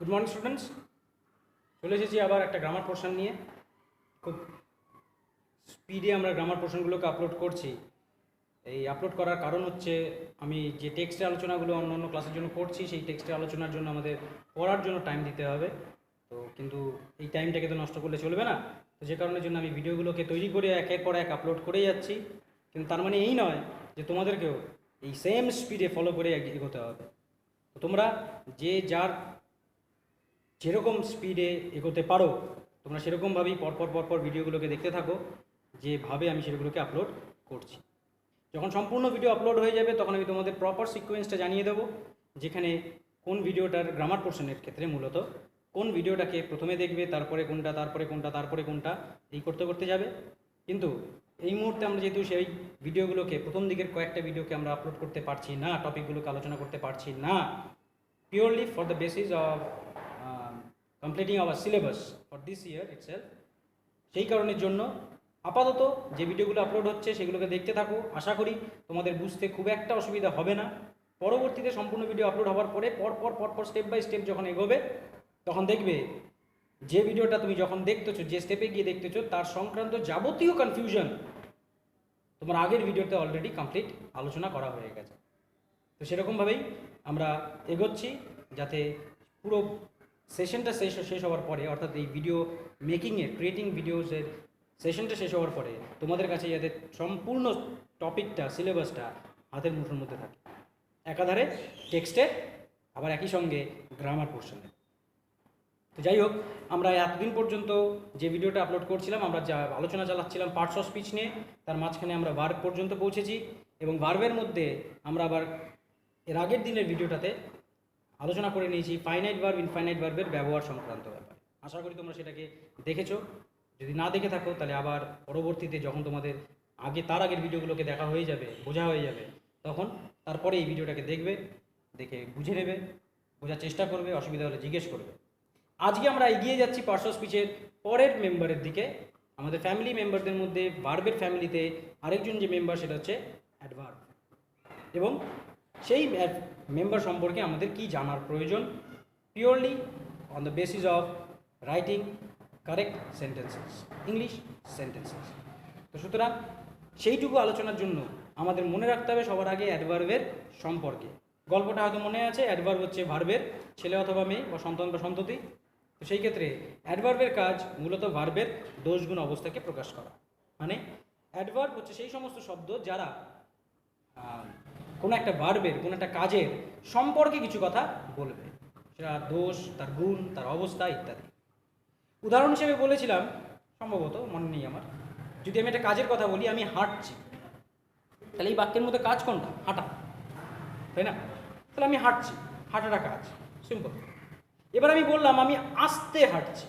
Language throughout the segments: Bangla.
গুড মর্নিং স্টুডেন্টস, চলে এসেছি আবার একটা গ্রামার পোর্শন নিয়ে। খুব স্পিডে আমরা গ্রামার পোর্শনগুলোকে আপলোড করছি। এই আপলোড করার কারণ হচ্ছে আমি যে টেক্সটের আলোচনাগুলো অন্য অন্য ক্লাসের জন্য করছি, সেই টেক্সটের আলোচনার জন্য আমাদের পড়ার জন্য টাইম দিতে হবে। তো কিন্তু এই টাইমটাকে তো নষ্ট করলে চলবে না। তো যে কারণের জন্য আমি ভিডিওগুলোকে তৈরি করে একের পর এক আপলোড করেই যাচ্ছি। কিন্তু তার মানে এই নয় যে তোমাদেরকেও এই সেম স্পিডে ফলো করে এগোতে হবে। তো তোমরা যে যার যেরকম স্পিডে এগোতে পারো তোমরা সেরকমভাবেই পরপর ভিডিওগুলোকে দেখতে থাকো, যেভাবে আমি সেগুলোকে আপলোড করছি। যখন সম্পূর্ণ ভিডিও আপলোড হয়ে যাবে তখন আমি তোমাদের প্রপার সিকোয়েন্সটা জানিয়ে দেবো, যেখানে কোন ভিডিওটার গ্রামার পোর্শনের ক্ষেত্রে মূলত কোন ভিডিওটাকে প্রথমে দেখবে, তারপরে কোনটা, তারপরে কোনটা, তারপরে কোনটা, এই করতে করতে যাবে। কিন্তু এই মুহূর্তে আমরা যেহেতু সেই ভিডিওগুলোকে প্রথম দিকের কয়েকটা ভিডিওকে আমরা আপলোড করতে পারছি না, টপিকগুলোকে আলোচনা করতে পারছি না, purely for the basis of completing our syllabus for this year itself, সেই কারণের জন্য আপাতত যে ভিডিওগুলো আপলোড হচ্ছে সেগুলোকে দেখতে থাকো। আশা করি তোমাদের বুঝতে খুব একটা অসুবিধা হবে না। পরবর্তীতে সম্পূর্ণ ভিডিও আপলোড হওয়ার পরে পরপর স্টেপ বাই স্টেপ যখন এগোবে তখন দেখবে যে ভিডিওটা তুমি যখন দেখতেছো, যে স্টেপে গিয়ে দেখতেছো, তার সংক্রান্ত যাবতীয় কনফিউশন তোমার আগের ভিডিওতে অলরেডি কমপ্লিট আলোচনা করা হয়ে গেছে। তো সেরকমভাবেই আমরা এগোচ্ছি, যাতে পুরো সেশনটা শেষ হওয়ার পরে, অর্থাৎ এই ভিডিও মেকিংয়ের, ক্রিয়েটিং ভিডিওসের সেশনটা শেষ হওয়ার পরে তোমাদের কাছে যাতে সম্পূর্ণ টপিকটা, সিলেবাসটা হাতের মুঠোর মধ্যে থাকে, একাধারে টেক্সটে আবার একই সঙ্গে গ্রামার পোর্শনে। তো যাই হোক, আমরা এতদিন পর্যন্ত যে ভিডিওটা আপলোড করছিলাম, আমরা যা আলোচনা চালাচ্ছিলাম পার্টস অফ স্পিচ নিয়ে, তার মাঝখানে আমরা ভার্ব পর্যন্ত পৌঁছেছি এবং ভার্বের মধ্যে আমরা আবার এর আগের দিনের ভিডিওটাতে আলোচনা করে নিয়েছি ফাইনাইট ভার্ব, ইনফাইনাইট ভার্বের ব্যবহার সংক্রান্ত ব্যাপারে। আশা করি তোমরা সেটাকে দেখেছো। যদি না দেখে থাকো তাহলে আবার পরবর্তীতে যখন তোমাদের তার আগের ভিডিওগুলোকে দেখা হয়ে যাবে, বোঝা হয়ে যাবে, তখন তারপরে এই ভিডিওটাকে দেখবে, দেখে বুঝে নেবে, বোঝার চেষ্টা করবে, অসুবিধা হলে জিজ্ঞেস করবে। আজকে আমরা এগিয়ে যাচ্ছি পার্টস অফ স্পিচের পরের মেম্বারের দিকে। আমাদের ফ্যামিলি মেম্বারদের মধ্যে ভার্বের ফ্যামিলিতে আরেকজন যে মেম্বার সেটা হচ্ছে অ্যাডভার্ব, এবং সেই মেম্বার সম্পর্কে আমাদের কি জানার প্রয়োজন, purely on the basis of writing correct sentences, English sentences. তো সুতরাং সেইটুকু আলোচনার জন্য আমাদের মনে রাখতে হবে সবার আগে অ্যাডভার্বের সম্পর্কে। গল্পটা হয়তো মনে আছে, অ্যাডভার্ব হচ্ছে ভার্বের ছেলে অথবা মেয়ে বা সন্তান বা সন্ততি। তো সেই ক্ষেত্রে অ্যাডভার্বের কাজ মূলত ভার্বের দোষগুণ অবস্থাকে প্রকাশ করা। মানে অ্যাডভার্ব হচ্ছে সেই সমস্ত শব্দ যারা কোনো একটা ভার্বের, কোনো একটা কাজের সম্পর্কে কিছু কথা বলবে, সেটা দোষ, তার গুণ, তার অবস্থা ইত্যাদি। উদাহরণ হিসেবে বলেছিলাম, সম্ভবত মনে নেই আমার, যদি আমি একটা কাজের কথা বলি, আমি হাঁটছি, তাহলে এই বাক্যের মধ্যে কাজ কোনটা? হাঁটা, তাই না? তাহলে আমি হাঁটছি, হাঁটাটা কাজ, সিম্পল। এবার আমি বললাম আমি আস্তে হাঁটছি।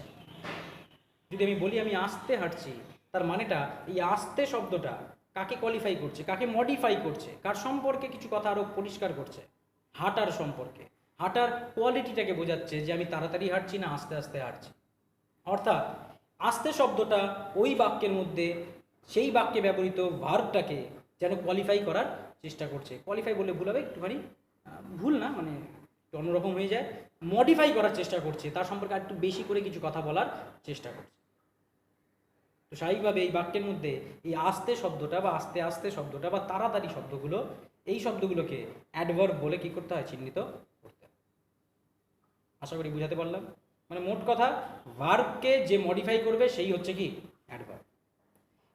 যদি আমি বলি আমি আস্তে হাঁটছি, তার মানেটা এই আস্তে শব্দটা কাকে কোয়ালিফাই করছে, কাকে মডিফাই করছে, কার সম্পর্কে কিছু কথা আরও পরিষ্কার করছে? হাঁটার সম্পর্কে, হাঁটার কোয়ালিটিটাকে বোঝাচ্ছে যে আমি তাড়াতাড়ি হাঁটছি না আস্তে আস্তে হাঁটছি। অর্থাৎ আস্তে শব্দটা ওই বাক্যের মধ্যে সেই বাক্যে ব্যবহৃত ভার্বটাকে যেন কোয়ালিফাই করার চেষ্টা করছে। কোয়ালিফাই বলে ভুল হবে, একটুখানি ভুল না, মানে অন্যরকম হয়ে যায়, মডিফাই করার চেষ্টা করছে, তার সম্পর্কে আর একটু বেশি করে কিছু কথা বলার চেষ্টা করছে। তো স্বাভাবিকভাবে এই বাক্যের মধ্যে এই আস্তে শব্দটা বা আস্তে আস্তে শব্দটা বা তাড়াতাড়ি শব্দগুলো, এই শব্দগুলোকে অ্যাডভার্ব বলে কি করতে হয়? চিহ্নিত করতে হয়। আশা করি বুঝাতে পারলাম। মানে মোট কথা, ভার্বকে যে মডিফাই করবে সেই হচ্ছে কি? অ্যাডভার্ব।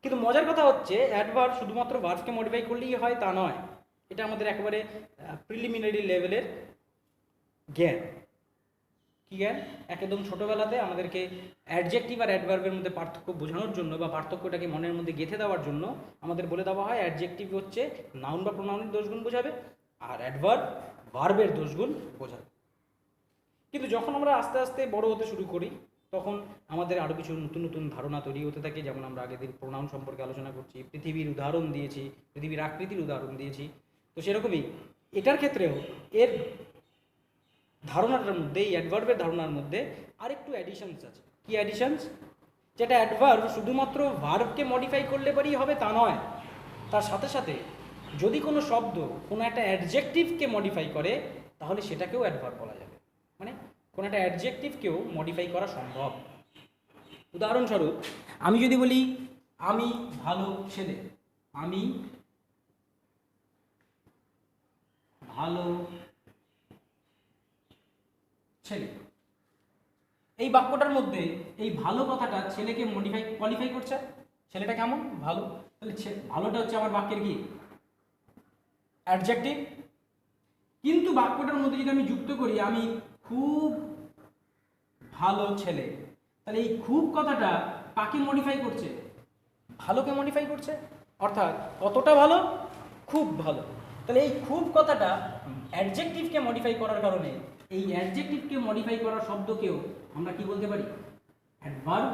কিন্তু মজার কথা হচ্ছে অ্যাডভার্ব শুধুমাত্র ভার্বকে মডিফাই করলেই হয় তা নয়। এটা আমাদের একেবারে প্রিলিমিনারি লেভেলের জ্ঞান। কী জ্ঞান? একদম ছোটোবেলাতে আমাদেরকে অ্যাডজেক্টিভ আর অ্যাডভার্বের মধ্যে পার্থক্য বোঝানোর জন্য বা পার্থক্যটাকে মনের মধ্যে গেঁথে দেওয়ার জন্য আমাদের বলে দেওয়া হয় অ্যাডজেক্টিভ হচ্ছে নাউন বা প্রোনাউনের দোষগুণ বোঝাবে, আর অ্যাডভার্ব ভার্বের দোষগুণ বোঝাবে। কিন্তু যখন আমরা আস্তে আস্তে বড় হতে শুরু করি তখন আমাদের আরও কিছু নতুন নতুন ধারণা তৈরি হতে থাকে। যেমন আমরা আগের দিন প্রোনাউন সম্পর্কে আলোচনা করছি, পৃথিবীর উদাহরণ দিয়েছি, পৃথিবীর আকৃতির উদাহরণ দিয়েছি। তো সেরকমই এটার ক্ষেত্রেও এর ধারণাটার মধ্যে, এই অ্যাডভার্বের ধারণার মধ্যে আরেকটু অ্যাডিশনস আছে। কি অ্যাডিশনস? যেটা অ্যাডভার্ব শুধুমাত্র ভার্বকে মডিফাই করলে পারেই হবে তা নয়, তার সাথে সাথে যদি কোনো শব্দ কোনো একটা অ্যাডজেক্টিভকে মডিফাই করে তাহলে সেটাকেও অ্যাডভার্ব বলা যাবে। মানে কোনো একটা অ্যাডজেক্টিভকেও মডিফাই করা সম্ভব। উদাহরণস্বরূপ আমি যদি বলি আমি ভালো ছেলে, আমি ভালো ছেলে, এই বাক্যটার মধ্যে এই ভালো কথাটা ছেলেকে কোয়ালিফাই করছে। ছেলেটা কেমন? ভালো। তাহলে ভালোটা হচ্ছে আমার বাক্যের কি? অ্যাডজেক্টিভ। কিন্তু বাক্যটার মধ্যে যদি আমি যুক্ত করি আমি খুব ভালো ছেলে, তাহলে এই খুব কথাটা কাকে মডিফাই করছে? ভালোকে মডিফাই করছে। অর্থাৎ কতটা ভালো? খুব ভালো। তাহলে এই খুব কথাটা অ্যাডজেক্টিভকে মডিফাই করার কারণে এই অ্যাডজেক্টিভকে মডিফাই করার শব্দকেও আমরা কি বলতে পারি? অ্যাডভার্ব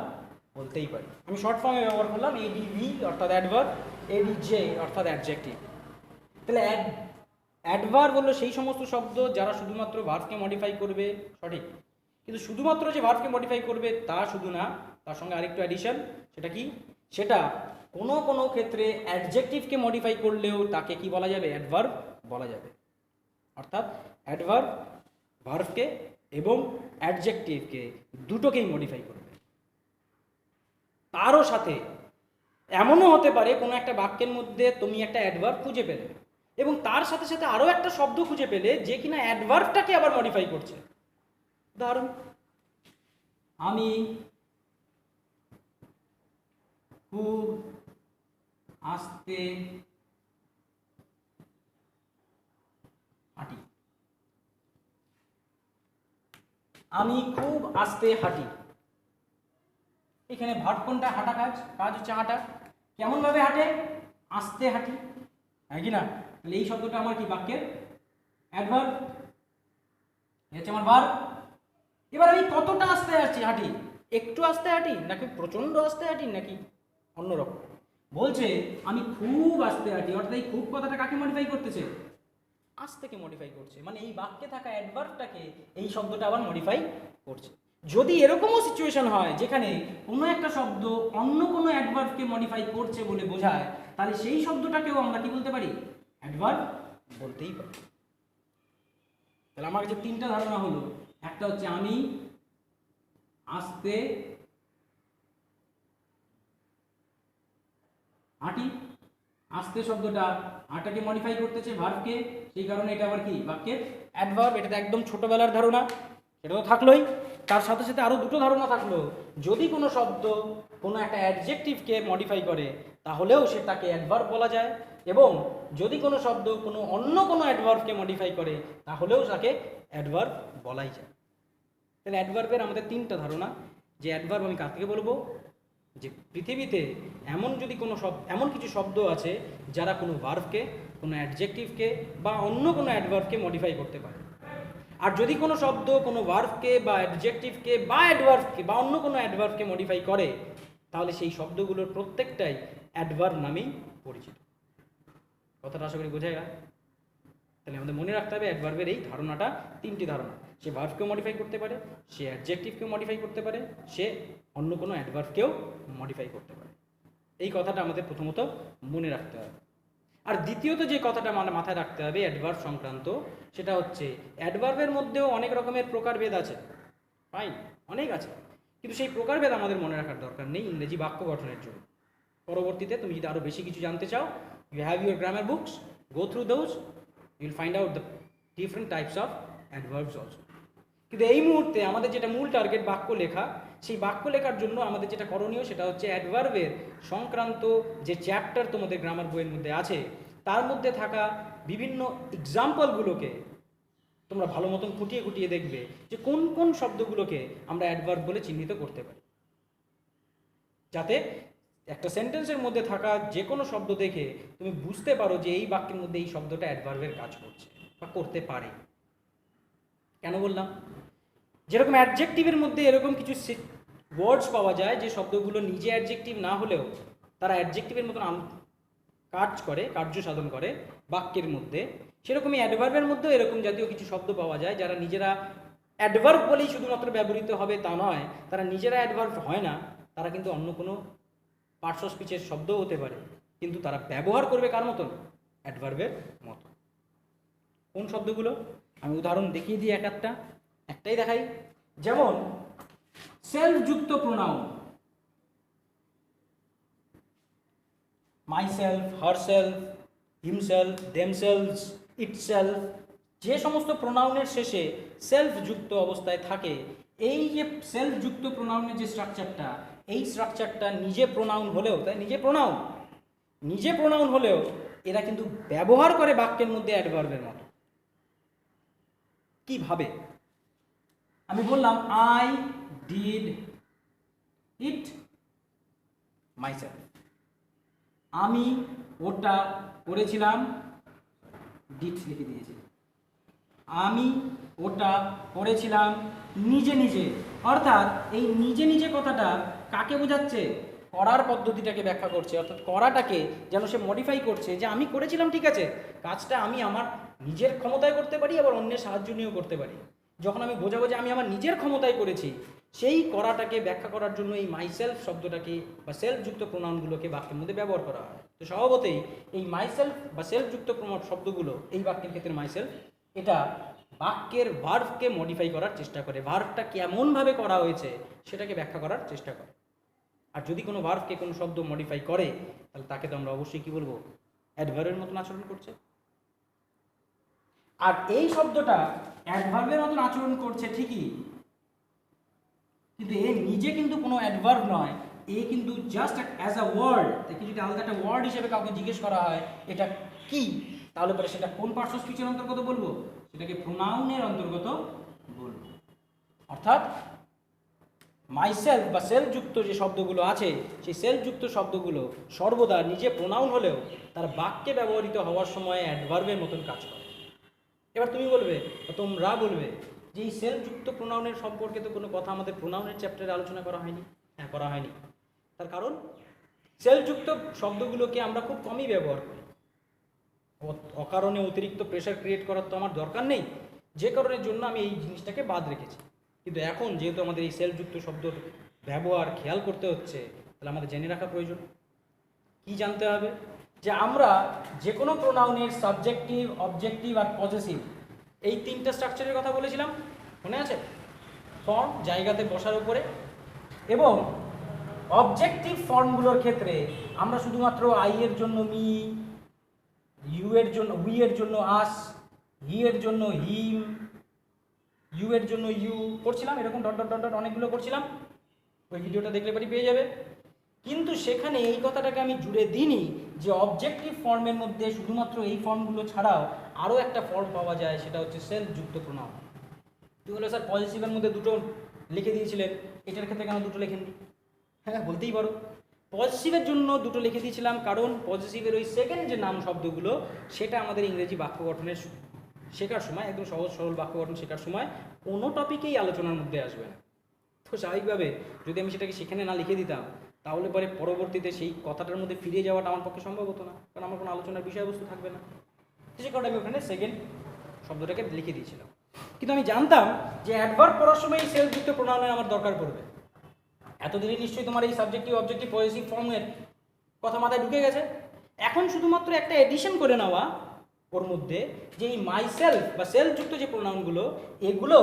বলতেই পারি। আমি শর্ট ফর্মে ব্যবহার করলাম এডিভি অর্থাৎ অ্যাডভার্ব, এডিজে অর্থাৎ অ্যাডজেক্টিভ। তাহলে অ্যাডভার্ব হলো সেই সমস্ত শব্দ যারা শুধুমাত্র ভার্বকে মডিফাই করবে, সঠিক। কিন্তু শুধুমাত্র যে ভার্বকে মডিফাই করবে তা শুধু না, তার সঙ্গে আরেকটু অ্যাডিশন। সেটা কি? সেটা কোনো কোনো ক্ষেত্রে অ্যাডজেক্টিভকে মডিফাই করলেও তাকে কি বলা যাবে? অ্যাডভার্ব বলা যাবে। অর্থাৎ অ্যাডভার্ব ভার্বকে এবং অ্যাডজেক্টিভকে দুটোকেই মডিফাই করবে। তারও সাথে এমনও হতে পারে কোনো একটা বাক্যের মধ্যে তুমি একটা অ্যাডভার্ব খুঁজে পেলে এবং তার সাথে সাথে আরও একটা শব্দ খুঁজে পেলে যে কিনা অ্যাডভার্বটাকে আবার মডিফাই করছে। উদাহরণ, আমি খুব আস্তে হাঁটি, আমি খুব আস্তে হাঁটি। এখানে ভার্ব কোনটা? হাঁটা। কাজ হচ্ছে হাঁটা। কেমন ভাবে হাঁটে? আস্তে হাঁটি, হ্যাঁ কি না? তাহলে এই শব্দটা আমার কি? বাক্যের অ্যাডভার্ব। হচ্ছে আমার ভার্ব। এবার আমি কতটা আস্তে হাঁটি? একটু আস্তে হাঁটি নাকি প্রচন্ড আস্তে হাঁটি নাকি অন্যরকম? বলছে আমি খুব আস্তে হাঁটি। অর্থাৎ এই খুব কথাটা কাকে মডিফাই করতেছে? আস্তেকে মডিফাই করছে। মানে এই বাক্যে থাকা অ্যাডভার্বটাকে এই শব্দটা আবার মডিফাই করছে। যদি এরকমও সিচুয়েশন হয় যেখানে কোনো একটা শব্দ অন্য কোনো অ্যাডভার্বকে মডিফাই করছে বলে বোঝায়, তাহলে সেই শব্দটাকেও আমরা কি বলতে পারি? অ্যাডভার্ব বলতেই পারি। তাহলে আমার কাছে তিনটা ধারণা হলো। একটা হচ্ছে আমি আস্তে হাঁটি, আস্তে শব্দটা হাঁটাকে মডিফাই করতেছে, ভার্বকে, সেই কারণে এটা আবার কি? বাক্যের অ্যাডভার্ব। এটা তো একদম ছোটবেলার ধারণা, এটা তো থাকলোই। তার সাথে সাথে আরও দুটো ধারণা থাকলো। যদি কোনো শব্দ কোনো একটা অ্যাডজেক্টিভকে মডিফাই করে তাহলেও সেটাকে অ্যাডভার্ব বলা যায়, এবং যদি কোনো শব্দ কোনো অন্য কোনো অ্যাডভার্বকে মডিফাই করে তাহলেও তাকে অ্যাডভার্ব বলাই যায়। তাহলে অ্যাডভার্বের আমাদের তিনটা ধারণা। যে অ্যাডভার্ব আমি কাকে বলবো? যে পৃথিবীতে এমন কিছু শব্দ আছে যারা কোনো ভার্বকে, কোনো অ্যাডজেক্টিভকে বা অন্য কোনো অ্যাডভার্বকে মডিফাই করতে পারে। আর যদি কোনো শব্দ কোনো ভার্বকে বা অ্যাডজেক্টিভকে বা অ্যাডভার্বকে বা অন্য কোনো অ্যাডভার্বকে মডিফাই করে তাহলে সেই শব্দগুলোর প্রত্যেকটাই অ্যাডভার্ব নামেই পরিচিত। কথাটা আশা করি বোঝা গেল। তাহলে আমাদের মনে রাখতে হবে অ্যাডভার্বের এই ধারণাটা, তিনটি ধারণা। সে ভার্বকেও মডিফাই করতে পারে, সে অ্যাডজেক্টিভকেও মডিফাই করতে পারে, সে অন্য কোনো অ্যাডভার্বকেও মডিফাই করতে পারে। এই কথাটা আমাদের প্রথমত মনে রাখতে হবে। আর দ্বিতীয়ত যে কথাটা মাথায় রাখতে হবে অ্যাডভার্ব সংক্রান্ত, সেটা হচ্ছে অ্যাডভার্বের মধ্যেও অনেক রকমের প্রকারভেদ আছে। ফাইন, অনেক আছে, কিন্তু সেই প্রকারভেদ আমাদের মনে রাখার দরকার নেই ইংরেজি বাক্য গঠনের জন্য। পরবর্তীতে তুমি যদি আরও বেশি কিছু জানতে চাও, you have your grammar books, go through those, you will find out the different types of adverbs also. কিন্তু এই মুহূর্তে আমাদের যেটা মূল টার্গেট বাক্য লেখা, সেই বাক্য লেখার জন্য আমাদের যেটা করণীয় সেটা হচ্ছে অ্যাডভার্বের সংক্রান্ত যে চ্যাপ্টার তোমাদের গ্রামার বইয়ের মধ্যে আছে তার মধ্যে থাকা বিভিন্ন এক্সাম্পলগুলোকে তোমরা ভালো মতন খুঁটিয়ে খুঁটিয়ে দেখবে যে কোন কোন শব্দগুলোকে আমরা অ্যাডভার্ব বলে চিহ্নিত করতে পারি, যাতে একটা সেন্টেন্সের মধ্যে থাকা যে কোনো শব্দ দেখে তুমি বুঝতে পারো যে এই বাক্যের মধ্যে এই শব্দটা অ্যাডভার্বের কাজ করছে বা করতে পারে। কেন বললাম? যেরকম অ্যাডজেক্টিভের মধ্যে এরকম কিছু ওয়ার্ডস পাওয়া যায় যে শব্দগুলো নিজে অ্যাডজেক্টিভ না হলেও তারা অ্যাডজেক্টিভের মতন কার্য সাধন করে বাক্যের মধ্যে, সেরকমই অ্যাডভার্বের মধ্যেও এরকম জাতীয় কিছু শব্দ পাওয়া যায় যারা নিজেরা অ্যাডভার্ব বলেই শুধুমাত্র ব্যবহৃত হবে তা নয়, তারা নিজেরা অ্যাডভার্ব হয় না, তারা কিন্তু অন্য কোনো পার্টস অফ স্পিচের শব্দও হতে পারে, কিন্তু তারা ব্যবহার করবে কার মতন? অ্যাডভার্বের মতো। কোন শব্দগুলো? আমি উদাহরণ দেখিয়ে দিই একটাই দেখাই। যেমন সেলফ যুক্ত pronoun, myself, herself, himself, themselves, itself, যে সমস্ত প্রোনাউনের শেষে সেলফ যুক্ত অবস্থায় থাকে, এই যে সেলফ যুক্ত প্রোনাউনের যে স্ট্রাকচারটা, এই স্ট্রাকচারটা নিজে প্রোনাউন হলেও, তাই নিজে প্রোনাউন হলেও এরা কিন্তু ব্যবহার করে বাক্যের মধ্যে অ্যাডভার্বের মতো। কিভাবে? আমি বললাম আই ডিড ইট মাইসেলফ, আমি ওটা করেছিলাম, ডিড লিখে দিয়েছি, আমি ওটা করেছিলাম নিজে নিজে। অর্থাৎ এই নিজে নিজে কথাটা কাকে বোঝাচ্ছে? করার পদ্ধতিটাকে ব্যাখ্যা করছে, অর্থাৎ করাটাকে যেন সে মডিফাই করছে, যে আমি করেছিলাম ঠিক আছে, কাজটা আমি আমার নিজের ক্ষমতায় করতে পারি, আবার অন্যের সাহায্য নিয়েও করতে পারি। যখন আমি বোঝাবো যে আমি আমার নিজের ক্ষমতায় করেছি, সেই করাটাকে ব্যাখ্যা করার জন্য এই মাইসেলফ শব্দটাকে বা সেলফযুক্ত প্রোনাউনগুলোকে বাক্যের মধ্যে ব্যবহার করা হয়। তো স্বভাবতই এই মাইসেলফ বা সেলফযুক্ত শব্দগুলো এই বাক্যের ক্ষেত্রে মাইসেলফ, এটা বাক্যের ভার্বকে মডিফাই করার চেষ্টা করে, ভার্বটা কেমনভাবে করা হয়েছে সেটাকে ব্যাখ্যা করার চেষ্টা করে। আর যদি কোনো ভার্বকে কোনো শব্দ মডিফাই করে, তাহলে তাকে তো আমরা অবশ্যই কি বলবো? অ্যাডভার্বের মতন আচরণ করছে। আর এই শব্দটা অ্যাডভার্বের মতন আচরণ করছে ঠিকই, কিন্তু এ নিজে কিন্তু কোনো অ্যাডভার্ব নয়, এ কিন্তু জাস্ট অ্যাজ আ ওয়ার্ড। তাকে যদি আলাদা একটা ওয়ার্ড হিসেবে কাউকে জিজ্ঞেস করা হয় এটা কি, তাহলে পরে সেটা কোন পার্টস অফ স্পিচের অন্তর্গত বলবো? সেটাকে প্রোনাউনের অন্তর্গত বলবো। অর্থাৎ মাইসেলফ বা সেলফযুক্ত যে শব্দগুলো আছে, সেই সেলফযুক্ত শব্দগুলো সর্বদা নিজে প্রোনাউন হলেও তার বাক্যে ব্যবহৃত হওয়ার সময় অ্যাডভার্বের মতন কাজ করে। এবার তুমি বলবে, তোমরা বলবে যে এই সেলফযুক্ত প্রোনাউনের সম্পর্কে তো কোনো কথা আমাদের প্রোনাউনের চ্যাপ্টারে আলোচনা করা হয়নি। হ্যাঁ, করা হয়নি। তার কারণ সেলফযুক্ত শব্দগুলোকে আমরা খুব কমই ব্যবহার করি। অকারণে অতিরিক্ত প্রেশার ক্রিয়েট করার তো আমার দরকার নেই, যে কারণের জন্য আমি এই জিনিসটাকে বাদ রেখেছি। কিন্তু এখন যেহেতু আমাদের এই সেলফযুক্ত শব্দর ব্যবহার খেয়াল করতে হচ্ছে, তাহলে আমাদের জেনে রাখা প্রয়োজন। কি জানতে হবে? যে আমরা যে কোনো প্রোনাউনের সাবজেক্টিভ, অবজেক্টিভ আর পজেসিভ, এই তিনটা স্ট্রাকচারের কথা বলেছিলাম, মনে আছে? ফর্ম, জায়গাতে বসার উপরে, এবং অবজেক্টিভ ফর্মগুলোর ক্ষেত্রে আমরা শুধুমাত্র আই এর জন্য মি, ইউ এর জন্য, উই এর জন্য আস, হি এর জন্য হিম, ইউ এর জন্য ইউ করছিলাম, এরকম ডট ডট ডট ডট অনেকগুলো করছিলাম। ওই ভিডিওটা দেখলে পরে পেয়ে যাবে। কিন্তু সেখানে এই কথাটাকে আমি জুড়ে দিইনি যে অবজেক্টিভ ফর্মের মধ্যে শুধুমাত্র এই ফর্মগুলো ছাড়াও আরও একটা ফর্ম পাওয়া যায়, সেটা হচ্ছে সেলফযুক্ত প্রোনাউন। তুই বলে স্যার পজিটিভের মধ্যে দুটো লিখে দিয়েছিলেন, এটার ক্ষেত্রে কেন দুটো লেখেননি? হ্যাঁ, বলতেই পারো। পজিটিভের জন্য দুটো লিখে দিয়েছিলাম কারণ পজিটিভের ওই সেকেন্ড যে নাম শব্দগুলো, সেটা আমাদের ইংরেজি বাক্য গঠনের শেখার সময়, একদম সহজ সরল বাক্য গঠন শেখার সময় কোনো টপিকেই আলোচনার মধ্যে আসবে না। তো স্বাভাবিকভাবে যদি আমি সেটাকে সেখানে না লিখে দিতাম, তাহলে পরে পরবর্তীতে সেই কথাটার মধ্যে ফিরে যাওয়াটা আমার পক্ষে সম্ভব হতো না, কারণ আমার কোনো আলোচনার বিষয়বস্তু থাকবে না। সে কারণে আমি ওখানে সেকেন্ড শব্দটাকে লিখে দিয়েছিলাম। কিন্তু আমি জানতাম যে অ্যাডভার্ব পড়ার সময় এই সেলফযুক্ত প্রোনাউনের আমার দরকার পড়বে। এতদিনে নিশ্চয়ই তোমার এই সাবজেক্টিভ, অবজেক্টিভ, পজিটিভ ফর্মের কথা মাথায় ঢুকে গেছে। এখন শুধুমাত্র একটা এডিশন করে নেওয়া ওর মধ্যে, যে এই মাইসেলফ বা সেলফযুক্ত যে প্রোনাউনগুলো, এগুলো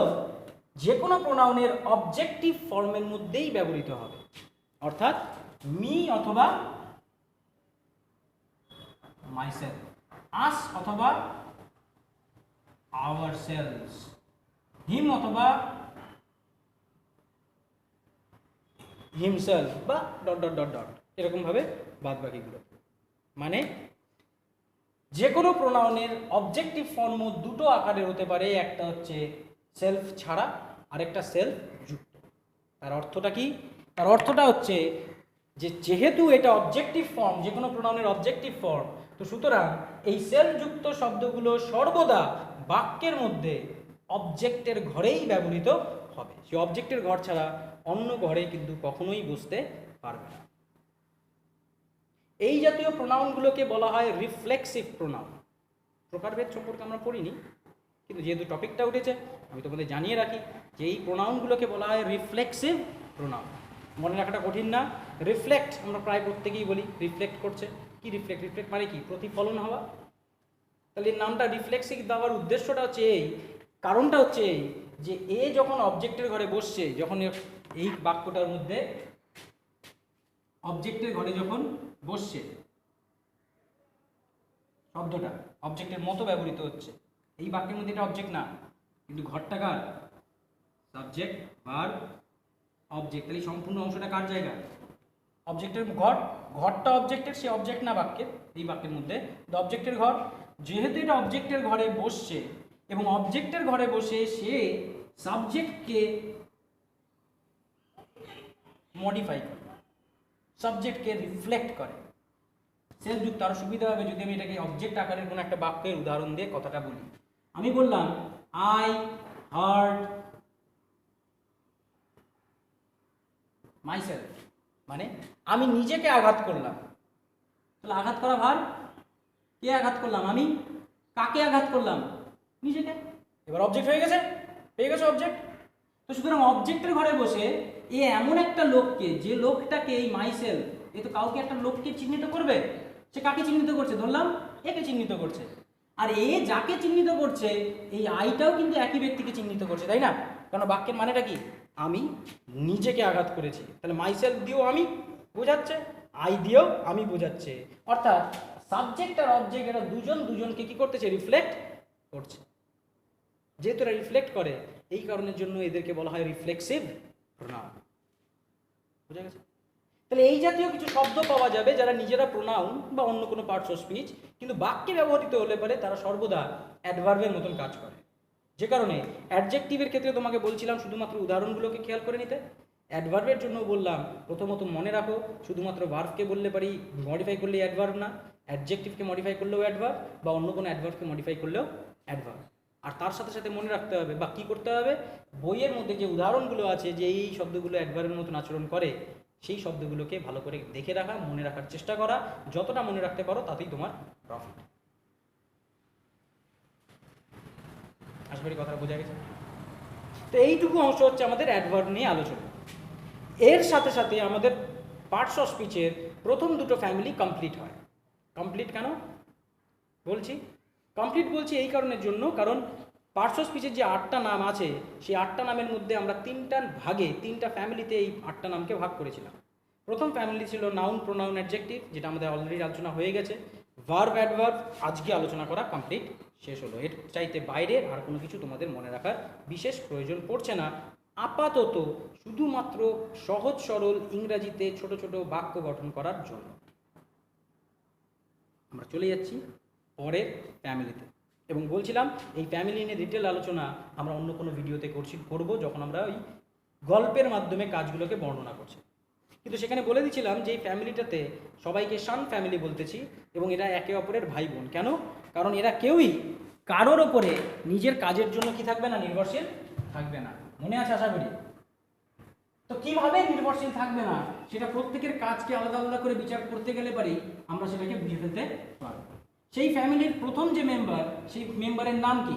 যে কোনো প্রোনাউনের অবজেক্টিভ ফর্মের মধ্যেই ব্যবহৃত হবে। অর্থাৎ মি অথবা মাইসেলফ, আস অথবা আওয়ারসেলভস, হিম অথবা হিমসেলফ, বা ডট ডট ডট ডট, এরকমভাবে বাদ বাকিগুলো। মানে যে কোনো প্রোনাউনের অবজেক্টিভ ফর্ম দুটো আকারের হতে পারে, একটা হচ্ছে সেলফ ছাড়া, আরেকটা সেলফ যুক্ত। তার অর্থটা কি? তার অর্থটা হচ্ছে যে যেহেতু এটা অবজেক্টিভ ফর্ম, যে কোনো প্রোনাউনের অবজেক্টিভ ফর্ম, তো সুতরাং এই সেলফযুক্ত শব্দগুলো সর্বদা বাক্যের মধ্যে অবজেক্টের ঘরেই ব্যবহৃত হবে। সেই অবজেক্টের ঘর ছাড়া অন্য ঘরে কিন্তু কখনোই বসতে পারবে না। এই জাতীয় প্রোনাউনগুলোকে বলা হয় রিফ্লেক্সিভ প্রোনাউন। প্রকারভেদ সম্পর্কে আমরা পড়িনি, কিন্তু যেহেতু টপিকটা উঠেছে আমি তোমাদের জানিয়ে রাখি যে এই প্রোনাউনগুলোকে বলা হয় রিফ্লেক্সিভ প্রোনাউন। মনে রাখাটা কঠিন না। রিফ্লেক্ট আমরা প্রায় প্রত্যেকেই বলি, রিফ্লেক্ট করছে। কি রিফ্লেক্ট? রিফ্লেক্ট মানে কি? প্রতিফলন হওয়া। তাহলে নামটা রিফ্লেক্সিভ দেওয়ার উদ্দেশ্যটা হচ্ছে এই, কারণটা হচ্ছে এই যে এ যখন অবজেক্টের ঘরে বসছে, যখন এই বাক্যটার মধ্যে অবজেক্টের ঘরে যখন বসছে, শব্দটা অবজেক্টের মতো ব্যবহৃত হচ্ছে, এই বাক্যের মধ্যে এটা অবজেক্ট না, কিন্তু ঘরটা কার? Subject verb object. তাহলে সম্পূর্ণ অংশটা কার জায়গা? অবজেক্টের ঘর। ঘরটা অবজেক্টের, সে অবজেক্ট না বাক্যের, এই বাক্যের মধ্যে অবজেক্টের ঘর। যেহেতু এটা অবজেক্টের ঘরে বসছে এবং অবজেক্টের ঘরে বসে সে সাবজেক্টকে মডিফাই করে, সাবজেক্টকে রিফ্লেক্ট করে, সেলফযুক্ত। আরো সুবিধা হবে যদি আমি এটাকে অবজেক্ট আকারের কোনো একটা বাক্যের উদাহরণ দিয়ে কথাটা বলি। আমি বললাম আই হার্ট মাইসেলফ, মানে আমি নিজেকে আঘাত করলাম। তাহলে আঘাত করা ভার্ব, কে আঘাত করলাম? আমি। কাকে আঘাত করলাম? নিজেকে। এবার অবজেক্ট হয়ে গেছে, পেয়ে গেছে অবজেক্ট। তো সুতরাং অবজেক্টের ঘরে বসে এ এমন একটা লোককে, যে লোকটাকে এই মাইসেলফ, এ তো কাউকে একটা লোককে চিহ্নিত করবে। সে কাকে চিহ্নিত করছে? ধরলাম একে চিহ্নিত করছে। আর এ যাকে চিহ্নিত করছে, এই আইটাও কিন্তু একই ব্যক্তিকে চিহ্নিত করছে, তাই না? কারণ বাক্যের মানেটা কি? আমি নিজেকে আঘাত করেছি। তাহলে মাইসেলফ দিয়েও আমি বোঝাচ্ছে, আই দিয়েও আমি বোঝাচ্ছে। অর্থাৎ সাবজেক্ট আর অবজেক্ট এরা দুজন দুজনকে কি করতেছে? রিফ্লেক্ট করছে। যেহেতু এরা রিফ্লেক্ট করে, এই কারণের জন্য এদেরকে বলা হয় রিফ্লেক্সিভ প্রোনাউন। বুঝা গেছে? তাহলে এই জাতীয় কিছু শব্দ পাওয়া যাবে যারা নিজেরা প্রোনাউন বা অন্য কোনো পার্টস অফ স্পিচ, কিন্তু বাক্যে ব্যবহৃত হলে পরে তারা সর্বদা অ্যাডভার্বের মতন কাজ করে। যে কারণে অ্যাডজেক্টিভের ক্ষেত্রে তোমাকে বলছিলাম শুধুমাত্র উদাহরণগুলোকে খেয়াল করে নিতে। অ্যাডভার্বের জন্য বললাম প্রথমত মনে রাখো, শুধুমাত্র ভার্বকে বললে পারি মডিফাই করলে অ্যাডভার্ব না, অ্যাডজেক্টিভকে মডিফাই করলেও অ্যাডভার্ব, বা অন্য কোনো অ্যাডভার্বকে মডিফাই করলেও অ্যাডভার্ব। আর তার সাথে সাথে মনে রাখতে হবে বা কী করতে হবে, বইয়ের মধ্যে যে উদাহরণগুলো আছে যে এই শব্দগুলো অ্যাডভার্বের মতন আচরণ করে, সেই শব্দগুলোকে ভালো করে দেখে রাখা, মনে রাখার চেষ্টা করা। যতটা মনে রাখতে পারো তাতেই তোমার প্রফিট। আশা করি কথাটা বোঝা গেছে। তো এইটুকু অংশ হচ্ছে আমাদের অ্যাডভার্ব নিয়ে আলোচনা। এর সাথে সাথে আমাদের পার্টস অফ স্পিচের প্রথম দুটো ফ্যামিলি কমপ্লিট হয়। কমপ্লিট কেন বলছি? কমপ্লিট বলছি এই কারণের জন্য, কারণ পার্টস অফ স্পিচের যে 8টা নাম আছে, সেই 8টা নামের মধ্যে আমরা 3টা ভাগে, 3টা ফ্যামিলিতে এই 8টা নামকে ভাগ করেছিলাম। প্রথম ফ্যামিলি ছিল নাউন, প্রোনাউন, অ্যাডজেক্টিভ, যেটা আমাদের অলরেডি আলোচনা হয়ে গেছে। ভার্ব, অ্যাডভার্ব আজকে আলোচনা করা কমপ্লিট শেষ হলো। এর চাইতে বাইরে আর কোনো কিছু তোমাদের মনে রাখার বিশেষ প্রয়োজন পড়ছে না। আপাতত শুধুমাত্র সহজ সরল ইংরাজিতে ছোট ছোট বাক্য গঠন করার জন্য। আমরা চলে যাচ্ছি পরের ফ্যামিলিতে, এবং বলছিলাম এই ফ্যামিলি নিয়ে ডিটেল আলোচনা আমরা অন্য কোনো ভিডিওতে করব যখন আমরা ওই গল্পের মাধ্যমে কাজগুলোকে বর্ণনা করছি। কিন্তু সেখানে বলে দিয়েছিলাম যে এই ফ্যামিলিটাতে সবাইকে সান ফ্যামিলি বলতেছি, এবং এরা একে অপরের ভাই বোন। কেন? কারণ এরা কেউই কারোর ওপরে নিজের কাজের জন্য কি থাকবে না? নির্ভরশীল থাকবে না। মনে আছে আশা করি? তো কিভাবে নির্ভরশীল থাকবে না, সেটা প্রত্যেকের কাজকে আলাদা আলাদা করে বিচার করতে গেলে পারি আমরা সেটাকে বুঝে ফেলতে পারব। সেই ফ্যামিলির প্রথম যে মেম্বার, সেই মেম্বারের নাম কি?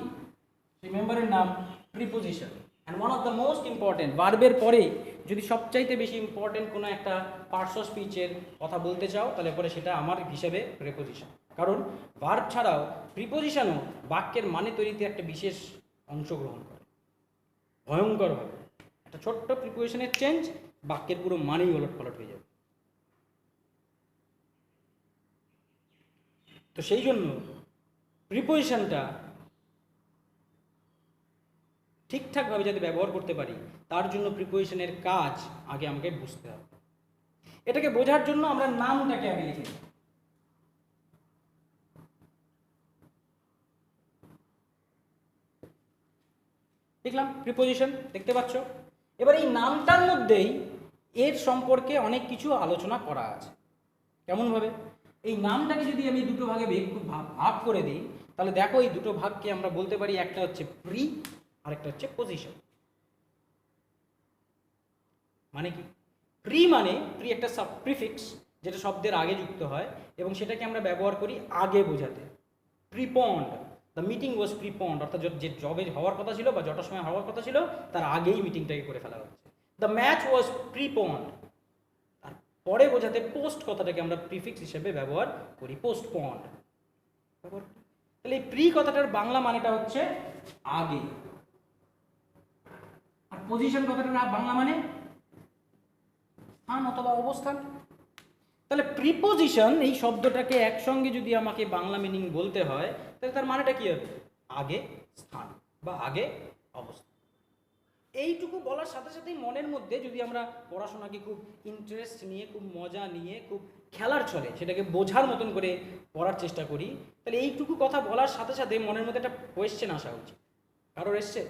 সেই মেম্বারের নাম preposition. And one of the most important, ভার্বের পরে যদি সবচাইতে বেশি ইম্পর্টেন্ট কোনো একটা পার্টস অফ স্পিচের কথা বলতে চাও, তাহলে পরে সেটা আমার হিসেবে প্রিপোজিশন। কারণ ভার্ব ছাড়াও প্রিপোজিশনও বাক্যের মানে তৈরিতে একটা বিশেষ অংশগ্রহণ করে ভয়ঙ্করভাবে। একটা ছোট্ট প্রিপোজিশনের চেঞ্জ বাক্যের পুরো মানেই ওলটপালট হয়ে যাবে। তো সেই জন্য প্রিপোজিশনটা ঠিকঠাকভাবে যাতে ব্যবহার করতে পারি, তার জন্য প্রিপোজিশনের কাজ আগে আমাকে বুঝতে হবে। এটাকে বোঝার জন্য আমরা নামটাকে আগে লিখে নিই। দেখলাম প্রিপোজিশন, দেখতে পাচ্ছ? এবার এই নামটার মধ্যেই এর সম্পর্কে অনেক কিছু আলোচনা করা আছে। কেমনভাবে? এই নামটাকে যদি আমি দুটো ভাগে ভাগ করে দিই, তাহলে দেখো এই দুটো ভাগকে আমরা বলতে পারি, একটা হচ্ছে প্রি আর একটা হচ্ছে পজিশন। মানে কি? প্রি মানে প্রি একটা প্রিফিক্স যেটা শব্দের আগে যুক্ত হয়, এবং সেটাকে আমরা ব্যবহার করি আগে বোঝাতে। প্রিপন্ড, দ্য মিটিং ওয়াজ প্রিপন্ড, অর্থাৎ যে জবে হওয়ার কথা ছিল বা যটার সময় হওয়ার কথা ছিল তার আগেই মিটিংটাকে করে ফেলা হচ্ছে। দ্য ম্যাচ ওয়াজ প্রিপন্ড, আর পরে বোঝাতে পোস্ট কথাটাকে আমরা প্রিফিক্স হিসেবে ব্যবহার করি, পোস্টপন্ড। তাহলে এই প্রি কথাটার বাংলা মানেটা হচ্ছে আগে। পজিশন কথাটা বাংলা মানে স্থান অথবা অবস্থান। তাহলে প্রিপোজিশন এই শব্দটাকে একসঙ্গে যদি আমাকে বাংলা মিনিং বলতে হয় তাহলে তার মানেটা কি হবে? আগে স্থান বা আগে অবস্থান। এইটুকু বলার সাথে সাথেই মনের মধ্যে যদি আমরা পড়াশোনাকে খুব ইন্টারেস্ট নিয়ে, খুব মজা নিয়ে, খুব খেলার ছলে সেটাকে বোঝার মতন করে পড়ার চেষ্টা করি, তাহলে এইটুকু কথা বলার সাথে সাথে মনের মধ্যে একটা কোয়েশ্চেন আসা উচিত। কারোর এসছে?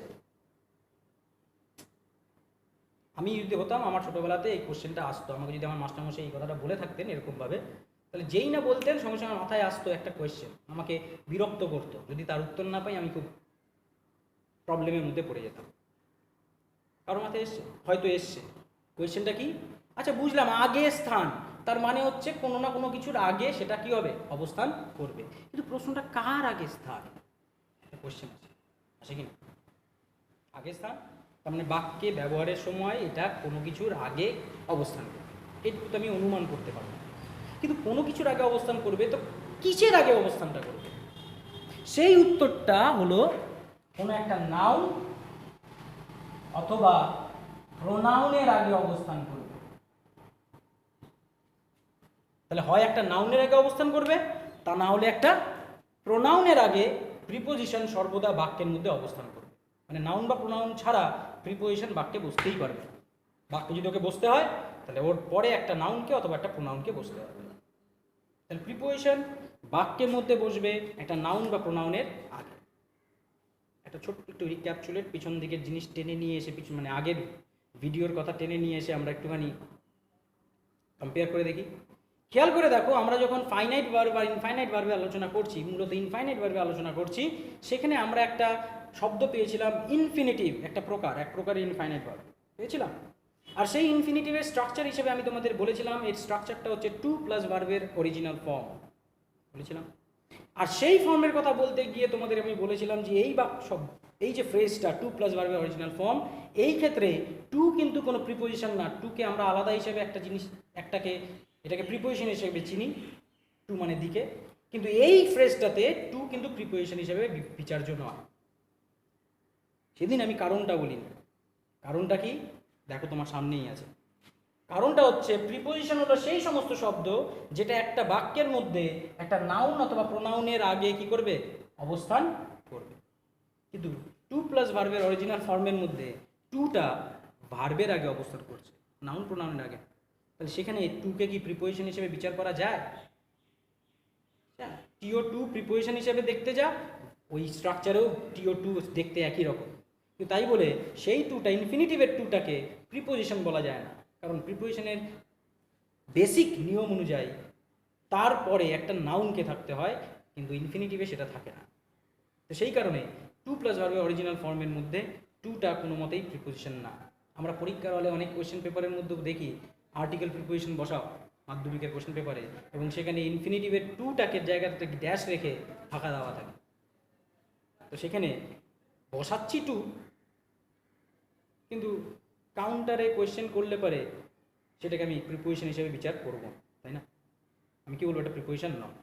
আমি যদি হতাম, আমার ছোটোবেলাতে এই কোশ্চেনটা আসতো, আমাকে যদি আমার মাস্টারমশাই এই কথাটা বলে থাকতেন এরকমভাবে, তাহলে যেই না বলতেন সঙ্গে সঙ্গে মাথায় আসতো একটা কোয়েশ্চেন, আমাকে বিরক্ত করতো। যদি তার উত্তর না পাই আমি খুব প্রবলেমের মধ্যে পড়ে যেতাম। কারো মাথায় এসছে? হয়তো এসছে। কোয়েশ্চেনটা কি? আচ্ছা বুঝলাম, আগে স্থান, তার মানে হচ্ছে কোনো না কোনো কিছুর আগে সেটা কি হবে? অবস্থান করবে। কিন্তু প্রশ্নটা কার আগে স্থান? একটা কোয়েশ্চেন আছে, আছে কি না? আগে স্থান তার মানে বাক্যে ব্যবহারের সময় এটা কোনো কিছুর আগে অবস্থান করবে, এইটুকু তো আমি অনুমান করতে পারবো। কিন্তু কোনো কিছুর আগে অবস্থান করবে তো কিসের আগে অবস্থানটা করবে? সেই উত্তরটা হলো কোনো একটা নাউন অথবা প্রোনাউনের আগে অবস্থান করবে। তাহলে হয় একটা নাউনের আগে অবস্থান করবে, তা না হলে একটা প্রোনাউনের আগে প্রিপোজিশন সর্বদা বাক্যের মধ্যে অবস্থান করবে। মানে নাউন বা প্রোনাউন ছাড়া প্রিপোজিশন বাক্যে বসতেই পারবে না। বাক্যে যদি ওকে বসতে হয় তাহলে ওর পরে একটা নাউনকে অথবা একটা প্রোনাউনকে বসতে হবে। তাহলে প্রিপোজিশন বাক্যের মধ্যে বসবে একটা নাউন বা প্রোনাউনের আগে। একটা ছোট্ট একটু রিক্যাপচুলেট পিছন দিকের জিনিস টেনে নিয়ে এসে মানে আগের ভিডিওর কথা টেনে নিয়ে এসে আমরা একটুখানি কম্পেয়ার করে দেখি। খেয়াল করে দেখো, আমরা যখন ফাইনাইট ভার্ব আর ইনফাইনাইট ভার্বে আলোচনা করছি, মূলত ইনফাইনাইট ভার্বে আলোচনা করছি, সেখানে আমরা একটা শব্দ পেয়েছিলাম ইনফিনিটিভ, এক প্রকারের ইনফাইনাইট ভার্ব পেয়েছিলাম। আর সেই ইনফিনিটিভের স্ট্রাকচার হিসেবে আমি তোমাদের বলেছিলাম এর স্ট্রাকচারটা হচ্ছে টু প্লাস ভার্বের অরিজিনাল ফর্ম বলেছিলাম। আর সেই ফর্মের কথা বলতে গিয়ে তোমাদের আমি বলেছিলাম যে এই যে ফ্রেজটা টু প্লাস ভার্বের অরিজিনাল ফর্ম, এই ক্ষেত্রে টু কিন্তু কোনো প্রিপোজিশন না। টুকে আমরা আলাদা হিসেবে একটা জিনিস, এটাকে প্রিপোজিশন হিসেবে চিনি, টু মানে দিকে, কিন্তু এই ফ্রেজটাতে টু কিন্তু প্রিপোজিশন হিসেবে বিচার্য নয়। সেদিন আমি কারণটা বলিনি। কারণটা কি? দেখো তোমার সামনেই আছে। কারণটা হচ্ছে প্রিপোজিশন হলো সেই সমস্ত শব্দ যেটা একটা বাক্যের মধ্যে একটা নাউন অথবা প্রোনাউনের আগে কি করবে? অবস্থান করবে। কিন্তু টু প্লাস ভার্বের অরিজিনাল ফর্মের মধ্যে টুটা ভার্বের আগে অবস্থান করছে, নাউন প্রোনাউনের আগে। তাহলে সেখানে টুকে কি প্রিপোজিশন হিসেবে বিচার করা যায়? টিও টু প্রিপোজিশন হিসেবে দেখতে যা, ওই স্ট্রাকচারেও টিও টু দেখতে একই রকম, কিন্তু তাই বলে সেই টুটা, ইনফিনিটিভের টুটাকে প্রিপোজিশন বলা যায় না। কারণ প্রিপোজিশনের বেসিক নিয়ম অনুযায়ী তারপরে একটা নাউনকে থাকতে হয়, কিন্তু ইনফিনিটিভে সেটা থাকে না। তো সেই কারণে টু প্লাস ভার্বের অরিজিনাল ফর্মের মধ্যে টুটা কোনো মতেই প্রিপোজিশন না। আমরা পরীক্ষার হলে অনেক কোয়েশ্চেন পেপারের মধ্যেও দেখি আর্টিকেল প্রিপোজিশন বসাও মাধ্যমিকের কোয়েশ্চেন পেপারে, এবং সেখানে ইনফিনিটিভের টুটাকে জায়গাতে ড্যাশ রেখে ফাঁকা দেওয়া থাকে। তো সেখানে বসাচ্ছি টু, কিন্তু কাউন্টারে কোয়েশ্চেন করলে পারে সেটাকে আমি প্রিপোজিশন হিসেবে বিচার করব, তাই না? আমি কি বলবো, এটা প্রিপোজিশন নয়।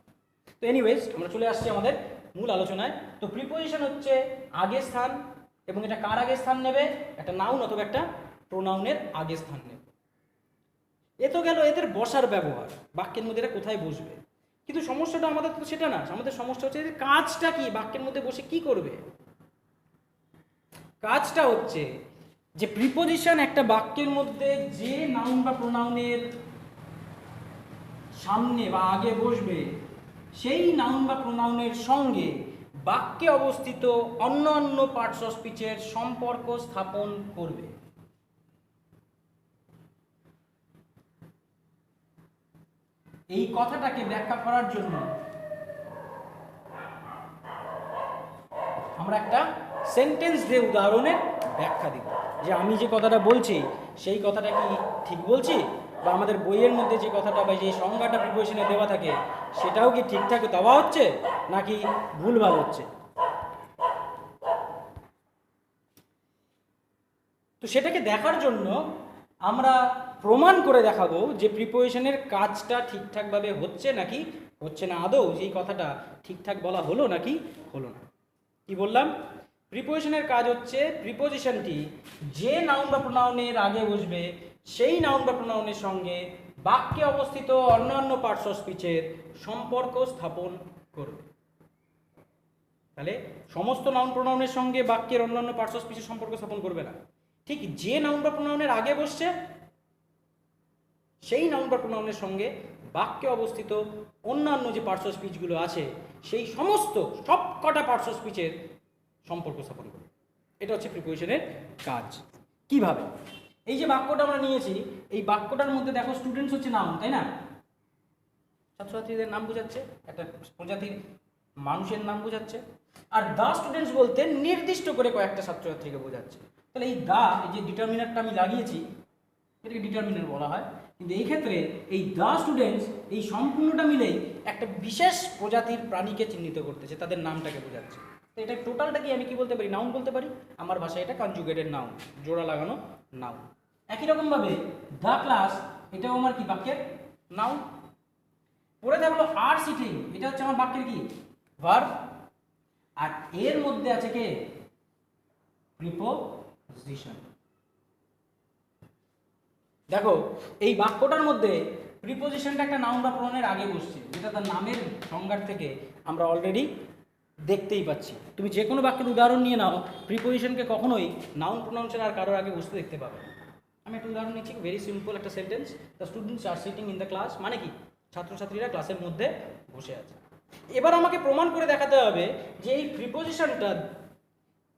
তো এনিওয়েজ আমরা চলে আসছি আমাদের মূল আলোচনায়। তো প্রিপোজিশন হচ্ছে আগে স্থান, এবং এটা কার আগে স্থান নেবে? একটা নাউন অথবা একটা প্রোনাউনের আগে স্থান নেবে। এ তো গেল এদের বসার ব্যবহার, বাক্যের মধ্যে এটা কোথায় বসবে। কিন্তু সমস্যাটা আমাদের তো সেটা না। আমাদের সমস্যা হচ্ছে এদের কাজটা কি, বাক্যের মধ্যে বসে কি করবে। কাজটা হচ্ছে যে প্রিপোজিশন একটা বাক্যের মধ্যে যে নাউন বা প্রোনাউনের সামনে বা আগে বসবে, সেই নাউন বা প্রোনাউনের সঙ্গে বাক্যে অবস্থিত অন্য পার্টস অফ স্পিচের সম্পর্ক স্থাপন করবে। এই কথাটাকে ব্যাখ্যা করার জন্য আমরা একটা সেন্টেন্স দিয়ে উদাহরণের ব্যাখ্যা দিব, যে আমি যে কথাটা বলছি সেই কথাটা কি ঠিক বলছি, বা আমাদের বইয়ের মধ্যে যে কথাটা বা যে সংজ্ঞাটা প্রিপোজিশনে দেওয়া থাকে সেটাও কি ঠিকঠাক দেওয়া হচ্ছে নাকি ভুলভাল হচ্ছে। তো সেটাকে দেখার জন্য আমরা প্রমাণ করে দেখাবো যে প্রিপোজিশনের কাজটা ঠিকঠাকভাবে হচ্ছে নাকি হচ্ছে না, আদৌ যেই কথাটা ঠিকঠাক বলা হলো নাকি হলো না। কি বললাম? প্রিপোজিশনের কাজ হচ্ছে প্রিপোজিশনটি যে নাউন বা প্রোনাউনের আগে বসবে সেই নাউন বা প্রোনাউনের সঙ্গে বাক্যে অবস্থিত অন্যান্য পার্টস অফ স্পিচের সম্পর্ক স্থাপন করবে। তাহলে সমস্ত নাউন প্রোনাউনের সঙ্গে বাক্যের অন্যান্য পার্টস অফ স্পিচের সম্পর্ক স্থাপন করবে না, ঠিক যে নাউন বা প্রোনাউনের আগে বসছে সেই নাউন বা প্রোনাউনের সঙ্গে বাক্যে অবস্থিত অন্যান্য যে পার্টস অফ স্পিচগুলো আছে সেই সমস্ত সব কটা পার্টস অফ স্পিচের সম্পর্ক স্থাপন করবে। এটা হচ্ছে প্রিপোজিশনের কাজ। কিভাবে? এই যে বাক্যটা আমরা নিয়েছি, এই বাক্যটার মধ্যে দেখো স্টুডেন্টস হচ্ছে নাউন, তাই না? ছাত্রছাত্রীদের নাম বোঝাচ্ছে, একটা প্রজাতির মানুষের নাম বোঝাচ্ছে। আর দ্য স্টুডেন্টস বলতে নির্দিষ্ট করে কয়েকটা ছাত্রছাত্রীকে বোঝাচ্ছে। তাহলে এই দ্য, এই যে ডিটারমিনারটা আমি লাগিয়েছি, এটাকে ডিটারমিনার বলা হয়, কিন্তু এই ক্ষেত্রে এই দ্য স্টুডেন্টস এই সম্পূর্ণটা মিলেই একটা বিশেষ প্রজাতির প্রাণীকে চিহ্নিত করতেছে, তাদের নামটাকে বোঝাচ্ছে। তো এটা টোটালটাকে আমি কি বলতে পারি? নাউন বলতে পারি। আমার ভাষায় এটা কনজুগেটেড নাউন, জোড়া লাগানো নাউন। একই রকমভাবে দ্য ক্লাস, এটাও আমার কি বাক্যের নাউন। পরে থাকলো আর সিটিং, এটা হচ্ছে আমার বাক্যের কি ভার্ব। আর এর মধ্যে আছে কে? প্রিপোজিশন। দেখো এই বাক্যটার মধ্যে প্রিপোজিশনটা একটা নাউন বা প্রোনাউনের আগে বসছে, যেটা তার নামের সংজ্ঞার থেকে আমরা অলরেডি দেখতেই পাচ্ছি। তুমি যে কোনো বাক্যের উদাহরণ নিয়ে নাও, প্রিপোজিশনকে কখনোই নাউন প্রোনাউন্সের আর কারোর আগে বসতে দেখতে পাবে। আমি একটা উদাহরণ নিচ্ছি, ভেরি সিম্পল একটা sentence, the students are sitting in the class. মানে কি? ছাত্রছাত্রীরা ক্লাসের মধ্যে বসে আছে। এবার আমাকে প্রমাণ করে দেখাতে হবে যে এই প্রিপোজিশনটা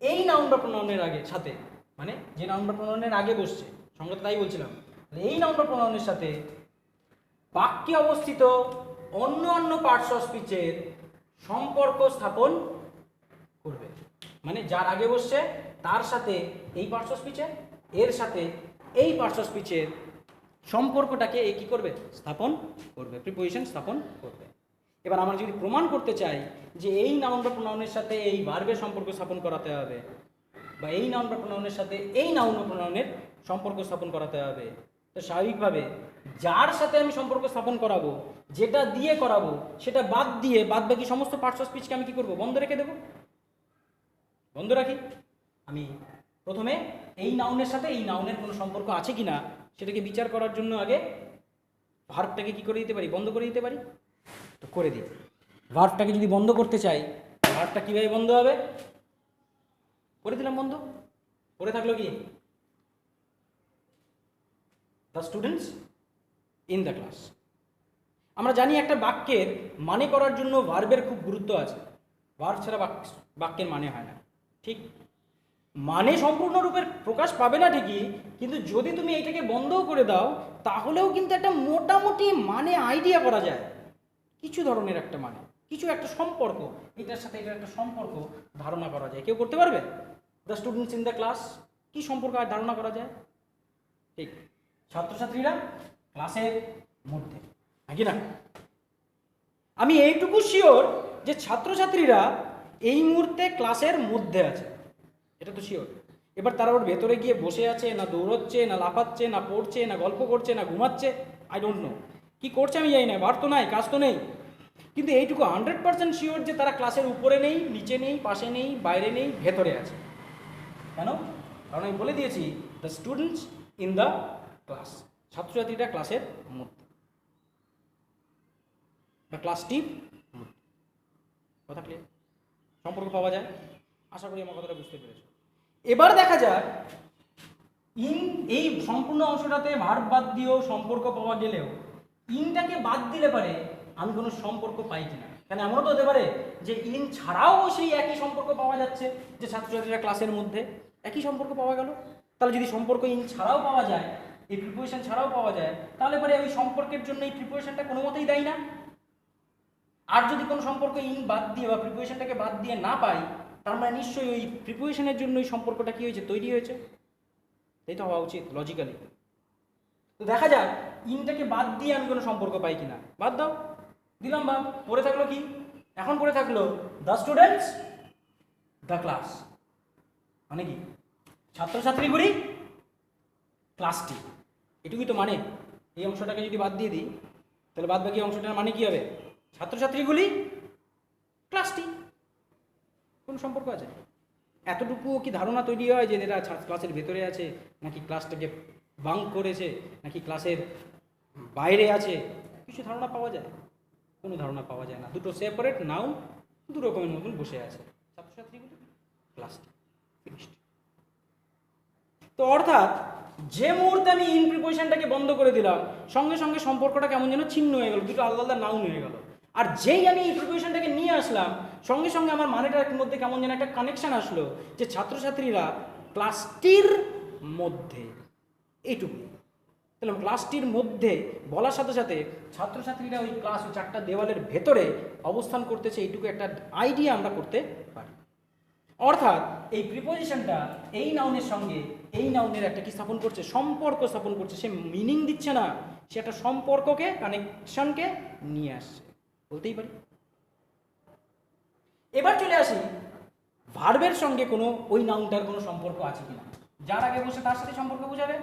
এই নাউন বা প্রোনাউনের আগে সাথে, মানে যে নাউন বা প্রোনাউনের আগে বসছে, সংজ্ঞা তাই বলছিলাম, এই নাউন বা প্রোনাউনের সাথে বাক্যে অবস্থিত অন্য অন্য পার্টস অফ স্পিচের সম্পর্ক স্থাপন করবে। মানে যার আগে বসছে তার সাথে এই পার্টস অফ স্পিচের, এর সাথে এই পার্টস অফ স্পিচের সম্পর্কটাকে এ কি করবে? স্থাপন করবে, প্রিপোজিশন স্থাপন করবে। এবার আমরা যদি প্রমাণ করতে চাই যে এই নাউন বা প্রোনাউনের সাথে এই ভার্বের সম্পর্ক স্থাপন করাতে হবে, বা এই নাউন বা প্রোনাউনের সাথে এই নাউন বা প্রোনাউনের সম্পর্ক স্থাপন করাতে হবে, তো স্বাভাবিকভাবে যার সাথে আমি সম্পর্ক স্থাপন করাবো, যেটা দিয়ে করাবো, সেটা বাদ দিয়ে বাদ বাকি সমস্ত পার্টস অফ স্পিচকে আমি কি করবো? বন্ধ রেখে দেবো। বন্ধ রাখি। আমি প্রথমে এই নাউনের সাথে এই নাউনের কোনো সম্পর্ক আছে কিনা সেটাকে বিচার করার জন্য আগে ভার্বটাকে কি করে দিতে পারি? বন্ধ করে দিতে পারি। তো করে দিই। ভার্বটাকে যদি বন্ধ করতে চাই, ভার্বটা কীভাবে বন্ধ হবে? করে দিলাম বন্ধ। পড়ে থাকলো কি? The students in the class. আমরা জানি একটা বাক্যের মানে করার জন্য ভার্বের খুব গুরুত্ব আছে। ভার্ব ছাড়া বাক্যের মানে হয় না, ঠিক? মানে সম্পূর্ণরূপে প্রকাশ পাবে না ঠিকই, কিন্তু যদি তুমি এইটাকে বন্ধও করে দাও তাহলেও কিন্তু একটা মোটামুটি মানে আইডিয়া করা যায়, কিছু ধরনের একটা মানে, কিছু একটা সম্পর্ক, এটার সাথে এটার একটা সম্পর্ক ধারণা করা যায়। কেউ করতে পারবে? The students in the class কি সম্পর্ক আর ধারণা করা যায়? ঠিক, ছাত্রছাত্রীরা ক্লাসের মধ্যে, নাকি না? আমি এইটুকু শিওর যে ছাত্রছাত্রীরা এই মুহূর্তে ক্লাসের মধ্যে আছে, এটা তো শিওর। এবার তারা ওর ভেতরে গিয়ে বসে আছে, না দৌড়চ্ছে, না লাফাচ্ছে, না পড়ছে, না গল্প করছে, না ঘুমাচ্ছে, আই ডোন্ট নো কি করছে, আমি জানি না। বার তো নাই, কাজ তো নেই, কিন্তু এইটুকু 100% শিওর যে তারা ক্লাসের উপরে নেই, নিচে নেই, পাশে নেই, বাইরে নেই, ভেতরে আছে। কেন? কারণ আমি বলে দিয়েছি the students in the class, ছাত্রছাত্রীরা ক্লাসের মধ্যে বা ক্লাসটির মধ্যে। কথা ক্লিয়ার? সম্পর্ক পাওয়া যায়, আশা করি আমার কথাটা বুঝতে পেরেছো। এবার দেখা যাক ইন, এই সম্পূর্ণ অংশটাতে ভার্ব বাদ দিয়েও সম্পর্ক পাওয়া গেলেও ইনটাকে বাদ দিলে পারে আমি কোনো সম্পর্ক পাই কিনা। কেন এমনও তো হতে পারে যে ইন ছাড়াও সেই একই সম্পর্ক পাওয়া যাচ্ছে, যে ছাত্রছাত্রীরা ক্লাসের মধ্যে একই সম্পর্ক পাওয়া গেল। তাহলে যদি সম্পর্ক ইন ছাড়াও পাওয়া যায়, এই প্রিপোজিশন ছাড়াও পাওয়া যায়, তাহলে পরে ওই সম্পর্কের জন্য এই প্রিপোজিশনটা কোনো মতেই দেয় না। আর যদি কোনো সম্পর্ক ইন বাদ দিয়ে বা প্রিপোজিশনটাকে বাদ দিয়ে না পাই, তার মানে নিশ্চয়ই ওই প্রিপোজিশনের জন্য ওই সম্পর্কটা কী হয়েছে? তৈরি হয়েছে। এই তো হওয়া উচিত লজিক্যালি। তো দেখা যাক ইনটাকে বাদ দিয়ে আমি কোনো সম্পর্ক পাই কিনা। বাদ দাও, দিলাম বাদ। পড়ে থাকলো কি? এখন পড়ে থাকলো দ্য স্টুডেন্টস দ্য ক্লাস। মানে কি? ছাত্রছাত্রীগুলি ক্লাসটি। এটুকুই তো মানে। এই অংশটাকে যদি বাদ দিয়ে দিই তাহলে বাদ বাকি অংশটার মানে কি হবে? ছাত্রছাত্রীগুলি ক্লাসটি। কোন সম্পর্ক আছে? এতটুকুও কি ধারণা তৈরি হয় যে এরা ক্লাসের ভেতরে আছে, নাকি ক্লাসটাকে বাঙ্ক করেছে, নাকি ক্লাসের বাইরে আছে? কিছু ধারণা পাওয়া যায়? কোনো ধারণা পাওয়া যায় না। দুটো সেপারেট নাউন দু রকমের মতন বসে আছে, ছাত্রছাত্রীগুলো ক্লাসটা ফিনিশড। তো অর্থাৎ যে মুহূর্তে আমি ইন প্রিপোজিশনটাকে বন্ধ করে দিলাম, সঙ্গে সঙ্গে সম্পর্কটা কেমন যেন ছিন্ন হয়ে গেল, দুটো আলাদা আলাদা নাউন হয়ে গেল। আর যেই আমি এই প্রিপোজিশনটাকে নিয়ে আসলাম, সঙ্গে সঙ্গে আমার মানেটার মধ্যে কেমন যেন একটা কানেকশন আসলো, যে ছাত্রছাত্রীরা ক্লাসটির মধ্যে, এইটুকুই। তাহলে ক্লাসটির মধ্যে বলার সাথে সাথে ছাত্রছাত্রীরা ওই ক্লাস, ওই চারটা দেওয়ালের ভেতরে অবস্থান করতেছে, এইটুকু একটা আইডিয়া আমরা করতে পারি। অর্থাৎ এই প্রিপোজিশনটা এই নাউনের সঙ্গে এই নাউনের একটা কি স্থাপন করছে? সম্পর্ক স্থাপন করছে। সে মিনিং দিচ্ছে না, সে একটা সম্পর্ককে, কানেকশনকে নিয়ে আসছে, বলতেই পারি। এবার চলে আসি ভার্বের সঙ্গে কোনো ওই নাউনটার কোনো সম্পর্ক আছে কিনা। যার আগে বসে তার সাথে সম্পর্ক বোঝাবে,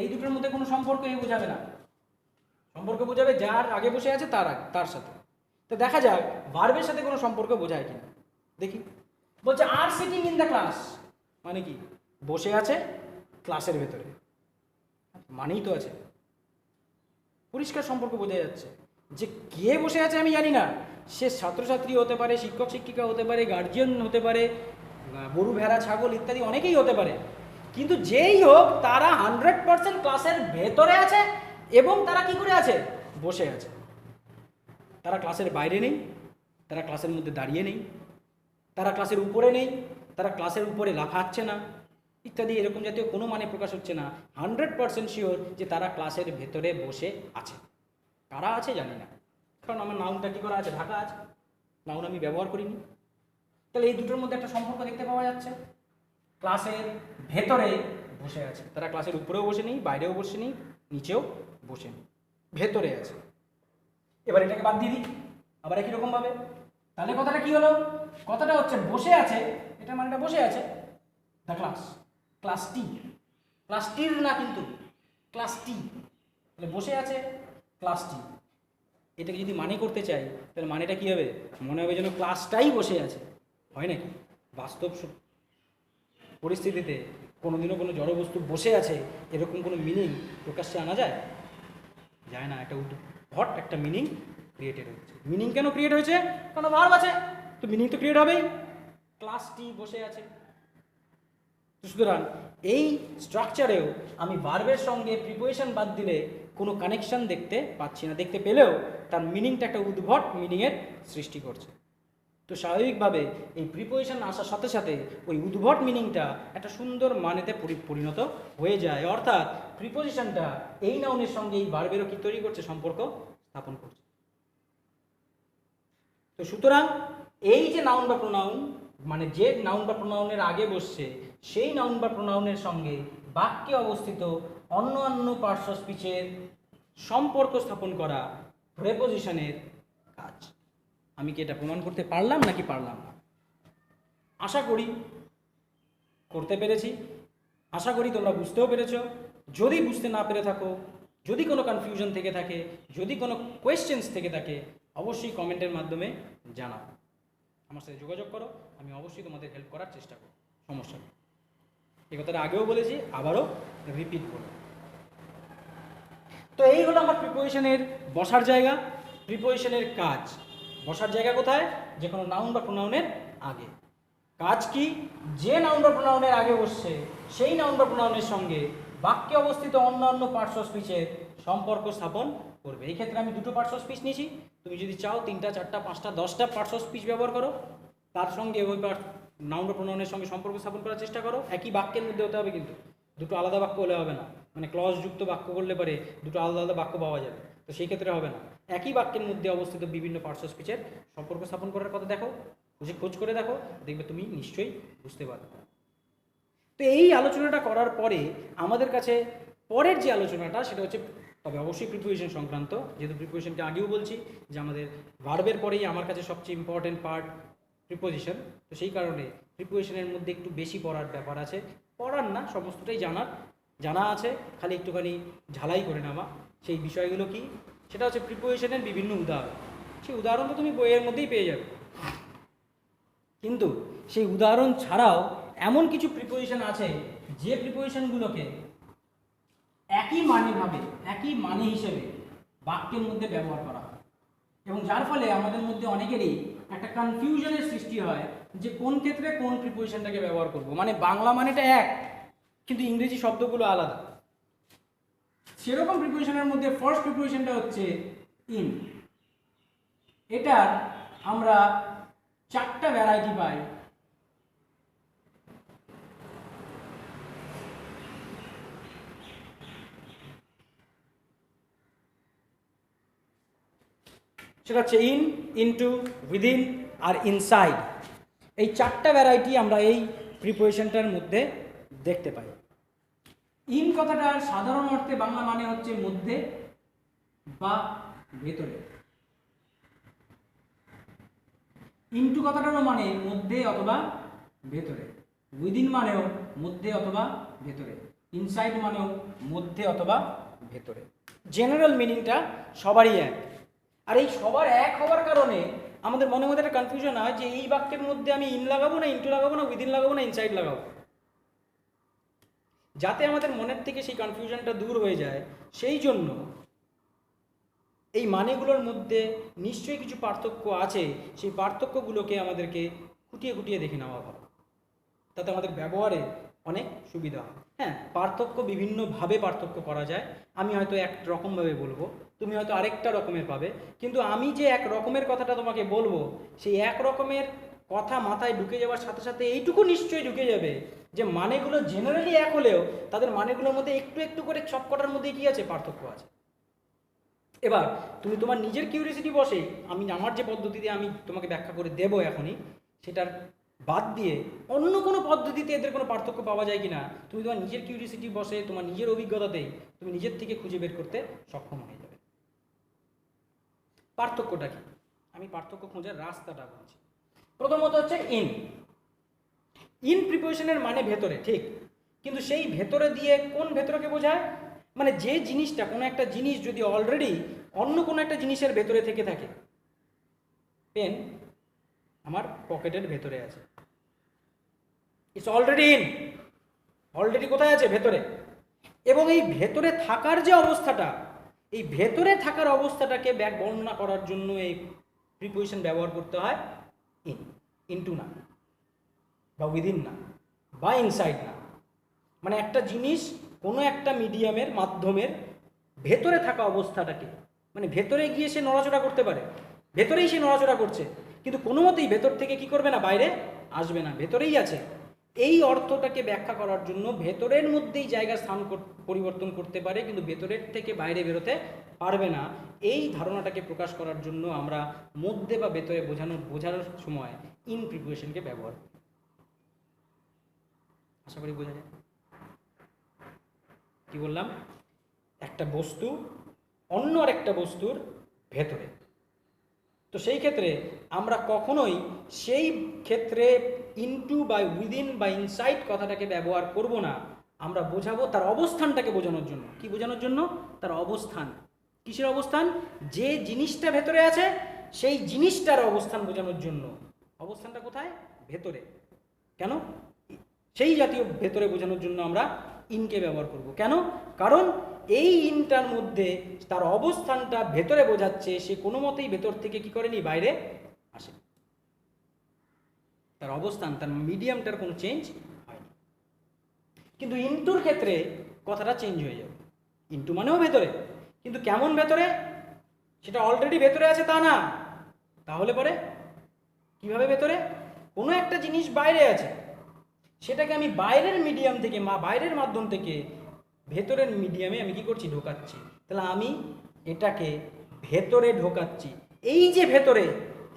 এই দুটোর মধ্যে কোনো সম্পর্ক এই বোঝাবে না। সম্পর্ক বোঝাবে যার আগে বসে আছে তার সাথে। তো দেখা যাক ভার্বের সাথে কোনো সম্পর্ক বোঝায় কিনা, দেখি। বলছে are sitting in the class, মানে কি? বসে আছে ক্লাসের ভেতরে, মানেই তো আছে, পরিষ্কার সম্পর্ক বোঝা যাচ্ছে। যে কে বসে আছে আমি জানি না, সে ছাত্রছাত্রী হতে পারে, শিক্ষক শিক্ষিকা হতে পারে, গার্জিয়ান হতে পারে, গরু ভেড়া ছাগল ইত্যাদি অনেকেই হতে পারে, কিন্তু যেই হোক তারা 100% ক্লাসের ভেতরে আছে এবং তারা কি করে আছে? বসে আছে। তারা ক্লাসের বাইরে নেই, তারা ক্লাসের মধ্যে দাঁড়িয়ে নেই, তারা ক্লাসের উপরে নেই, তারা ক্লাসের উপরে লাফাচ্ছে না ইত্যাদি, এরকম জাতীয় কোনো মানে প্রকাশ হচ্ছে না। 100% শিওর যে তারা ক্লাসের ভেতরে বসে আছে। কারা আছে জানি না, কারণ আমার নাউনটা কী করা আছে? ঢাকা আছে, নাউন আমি ব্যবহার করিনি। তাহলে এই দুটোর মধ্যে একটা সম্পর্ক দেখতে পাওয়া যাচ্ছে। ক্লাসের ভেতরে বসে আছে, তারা ক্লাসের উপরেও বসে নেই, বাইরেও বসে নেই, নিচেও বসে নেই, ভেতরে আছে। এবার এটাকে বাদ দিয়ে দিই আবার একই রকমভাবে। তাহলে কথাটা কি হলো? কথাটা হচ্ছে বসে আছে, এটা মানেটা বসে আছে, দ্য ক্লাস, ক্লাসটি, ক্লাসটির না কিন্তু ক্লাসটি। তাহলে বসে আছে ক্লাসটি, এটাকে যদি মানে করতে চাই তাহলে মানেটা কী হবে? মনে হবে যেন ক্লাসটাই বসে আছে। হয় নাকি বাস্তব পরিস্থিতিতে কোনোদিনও কোনো জড়বস্তু বসে আছে এরকম কোনো মিনিং প্রকাশ্যে আনা যায়? যায় না। একটা উদ্ভট একটা মিনিং ক্রিয়েটেড হচ্ছে। মিনিং কেন ক্রিয়েট হয়েছে? কারণ ভার্ব আছে, তো মিনিং তো ক্রিয়েট হবেই। ক্লাসটি বসে আছে। সুতরাং এই স্ট্রাকচারেও আমি ভার্বের সঙ্গে প্রিপোজিশন বাদ দিলে কোনো কানেকশন দেখতে পাচ্ছি না। দেখতে পেলেও তার মিনিংটা একটা উদ্ভট মিনিংয়ের সৃষ্টি করছে। তো স্বাভাবিকভাবে এই প্রিপোজিশন আসার সাথে সাথে ওই উদ্ভট মিনিংটা একটা সুন্দর মানেতে পরিণত হয়ে যায়। অর্থাৎ প্রিপোজিশনটা এই নাউনের সঙ্গে এই ভার্বেরও কি তৈরি করছে? সম্পর্ক স্থাপন করছে। তো সুতরাং এই যে নাউন বা প্রোনাউন, মানে যে নাউন বা প্রোনাউনের আগে বসছে সেই নাউন বা প্রোনাউনের সঙ্গে বাক্যে অবস্থিত অন্য পার্শ্ব স্পিচের সম্পর্ক স্থাপন করা প্রেপোজিশনের কাজ। আমি কি এটা প্রমাণ করতে পারলাম নাকি পারলাম না? আশা করি করতে পেরেছি। আশা করি তোমরা বুঝতেও পেরেছ। যদি বুঝতে না পেরে থাকো, যদি কোনো কনফিউশন থেকে থাকে, যদি কোনো কোয়েশ্চেন্স থেকে থাকে, অবশ্যই কমেন্টের মাধ্যমে জানাও, আমার সাথে যোগাযোগ করো। আমি অবশ্যই তোমাদের হেল্প করার চেষ্টা করব, সমস্যা নেই। এই কথাটা আগেও বলেছি, আবারও রিপিট করব। তো এই হলো আমার প্রিপোজিশনের বসার জায়গা, প্রিপোজিশনের কাজ। বসার জায়গা কোথায়? যে কোনো নাউন বা প্রোনাউনের আগে। কাজ কি? যে নাউন বা প্রোনাউনের আগে বসছে সেই নাউন বা প্রোনাউনের সঙ্গে বাক্যে অবস্থিত অন্যান্য পার্শ্ব স্পিচের সম্পর্ক স্থাপন করবে। এই ক্ষেত্রে আমি দুটো পার্শ্ব স্পিচ নিয়েছি। তুমি যদি চাও 3টা 4টা 5টা 10টা পার্শ্ব স্পিচ ব্যবহার করো, তার সঙ্গে ওই নাউন বা প্রোনাউনের সঙ্গে সম্পর্ক স্থাপন করার চেষ্টা করো। একই বাক্যের মধ্যে হতে হবে, কিন্তু দুটো আলাদা বাক্য হলে হবে না। মানে ক্লজযুক্ত বাক্য করলে পরে দুটো আলাদা আলাদা বাক্য পাওয়া যাবে, তো সেই ক্ষেত্রে হবে না। একই বাক্যের মধ্যে অবস্থিত বিভিন্ন পার্শ্ব স্পিচের সম্পর্ক স্থাপন করার কথা দেখো, খোঁজ করে দেখো, দেখবে তুমি নিশ্চয়ই বুঝতে পারবে। তো এই আলোচনাটা করার পরে আমাদের কাছে পরের যে আলোচনাটা সেটা হচ্ছে, তবে অবশ্যই প্রিপোজিশন সংক্রান্ত, যেহেতু প্রিপোজিশনকে আগেও বলছি যে আমাদের ভার্বের পরেই আমার কাছে সবচেয়ে ইম্পর্টেন্ট পার্ট প্রিপোজিশন। তো সেই কারণে প্রিপোজিশনের মধ্যে একটু বেশি পড়ার ব্যাপার আছে। পড়ার না, সমস্তটাই জানা আছে, খালি একটুখানি ঝালাই করে নেওয়া। সেই বিষয়গুলো কি? সেটা হচ্ছে প্রিপোজিশনের বিভিন্ন উদাহরণ। সেই উদাহরণ তো তুমি বইয়ের মধ্যেই পেয়ে যাবে, কিন্তু সেই উদাহরণ ছাড়াও এমন কিছু প্রিপোজিশন আছে যে প্রিপোজিশনগুলোকে একই মানে হিসেবে বাক্যের মধ্যে ব্যবহার করা হয়, এবং যার ফলে আমাদের মধ্যে অনেকেরই একটা কনফিউশনের সৃষ্টি হয় যে কোন ক্ষেত্রে কোন প্রিপোজিশনটাকে ব্যবহার করব। মানে বাংলা মানেটা এক, কিন্তু ইংরেজি শব্দগুলো আলাদা। সেরকম প্রিপোজিশনের মধ্যে ফার্স্ট প্রিপোজিশনটা হচ্ছে ইন। এটা আমরা 4টা ভ্যারাইটি পাই। সেটা হচ্ছে ইন, ইনটু, উইদিন আর ইনসাইড। এই 4টা ভ্যারাইটি আমরা এই প্রিপোজিশনটার মধ্যে দেখতে পাই। ইন কথাটার সাধারণ অর্থে বাংলা মানে হচ্ছে মধ্যে বা ভেতরে। ইনটু কথাটারও মানে মধ্যে অথবা ভেতরে। উইদিন মানেও মধ্যে অথবা ভেতরে। ইনসাইড মানেও মধ্যে অথবা ভেতরে। জেনারেল মিনিংটা সবারই এক। আর এই সবার এক হওয়ার কারণে আমাদের মনে মধ্যে একটা কনফিউশন হয় যে এই বাক্যের মধ্যে আমি ইন লাগাবো না ইনটু লাগাবো না উইদিন লাগাবো না ইনসাইড লাগাবো। যাতে আমাদের মনের থেকে সেই কনফিউশনটা দূর হয়ে যায়, সেই জন্য এই মানেগুলোর মধ্যে নিশ্চয়ই কিছু পার্থক্য আছে, সেই পার্থক্যগুলোকে আমাদেরকে খুঁটিয়ে খুঁটিয়ে দেখে নেওয়া ভালো, তাতে আমাদের ব্যবহারে অনেক সুবিধা হয়। হ্যাঁ, পার্থক্য বিভিন্নভাবে পার্থক্য করা যায়। আমি হয়তো এক রকমভাবে বলবো, তুমি হয়তো আরেকটা রকমের পাবে, কিন্তু আমি যে এক রকমের কথাটা তোমাকে বলবো, সেই এক রকমের কথা মাথায় ঢুকে যাওয়ার সাথে সাথে এইটুকু নিশ্চয়ই ঢুকে যাবে যে মানেগুলো জেনারেলি এক হলেও তাদের মানেগুলোর মধ্যে একটু একটু করে সবকটার মধ্যে কি আছে, পার্থক্য আছে। এবার তুমি তোমার নিজের কিউরিয়াসিটি বসে আমি আমার যে পদ্ধতিতে আমি তোমাকে ব্যাখ্যা করে দেবো এখনই, সেটার বাদ দিয়ে অন্য কোনো পদ্ধতিতে এদের কোনো পার্থক্য পাওয়া যায় কি না, তুমি তোমার নিজের কিউরিয়াসিটি বসে তোমার নিজের অভিজ্ঞতাতেই তুমি নিজের থেকে খুঁজে বের করতে সক্ষম হয়ে যাবে। পার্থক্যটা কি, আমি পার্থক্য খোঁজার রাস্তাটা বলছি। প্রথমত হচ্ছে ইন। ইন প্রিপোজিশনের মানে ভেতরে, ঠিক, কিন্তু সেই ভেতরে দিয়ে কোন ভেতরকে বোঝায়, মানে যে জিনিসটা, কোনো একটা জিনিস যদি অলরেডি অন্য কোনো একটা জিনিসের ভেতরে থেকে থাকে, পেন আমার পকেটের ভেতরে আছে, ইটস অলরেডি ইন, অলরেডি কোথায় আছে, ভেতরে। এবং এই ভেতরে থাকার যে অবস্থাটা, এই ভেতরে থাকার অবস্থাটাকে বর্ণনা করার জন্য এই প্রিপোজিশন ব্যবহার করতে হয় ইন, ইনটু না, বা উইদিন না, বা ইনসাইড না। মানে একটা জিনিস কোনো একটা মিডিয়ামের মাধ্যমের ভেতরে থাকা অবস্থাটাকে, মানে ভেতরে গিয়ে সে নড়াচড়া করতে পারে, ভেতরেই সে নড়াচড়া করছে, কিন্তু কোনো মতেই ভেতর থেকে কি করবে না, বাইরে আসবে না, ভেতরেই আছে। এই অর্থটাকে ব্যাখ্যা করার জন্য ভেতরের মধ্যেই জায়গার স্থান পরিবর্তন করতে পারে, কিন্তু ভেতরের থেকে বাইরে বেরোতে পারবে না। এই ধারণাটাকে প্রকাশ করার জন্য আমরা মধ্যে বা ভেতরে বোঝানোর সময় ইন প্রিপোজিশনকে ব্যবহার করি। আশা করি বোঝা যায়। কি বললাম, একটা বস্তু অন্য আরেকটা বস্তুর ভেতরে, তো সেই ক্ষেত্রে আমরা কখনোই সেই ক্ষেত্রে ইনটু বা উইদিন বা ইনসাইড কথাটাকে ব্যবহার করব না। আমরা বোঝাবো তার অবস্থানটাকে বোঝানোর জন্য। কি বোঝানোর জন্য, তার অবস্থান। কিসের অবস্থান, যে জিনিসটা ভেতরে আছে সেই জিনিসটার অবস্থান বোঝানোর জন্য। অবস্থানটা কোথায়, ভেতরে। কেন, সেই জাতীয় ভেতরে বোঝানোর জন্য আমরা ইনকে ব্যবহার করব। কেন, কারণ এই ইনটার মধ্যে তার অবস্থানটা ভেতরে বোঝাচ্ছে, সে কোনো মতেই ভেতর থেকে কি করেনি, বাইরে আসে, তার অবস্থান, তার মিডিয়ামটার কোনো চেঞ্জ হয়নি। কিন্তু ইনটুর ক্ষেত্রে কথাটা চেঞ্জ হয়ে যাবে। ইনটু মানেও ভেতরে, কিন্তু কেমন ভেতরে, সেটা অলরেডি ভেতরে আছে তা না। তাহলে পরে কিভাবে ভেতরে, কোনো একটা জিনিস বাইরে আছে, সেটাকে আমি বাইরের মিডিয়াম থেকে বাইরের মাধ্যম থেকে ভেতরের মিডিয়ামে আমি কি করছি, ঢোকাচ্ছি। তাহলে আমি এটাকে ভেতরে ঢোকাচ্ছি। এই যে ভেতরে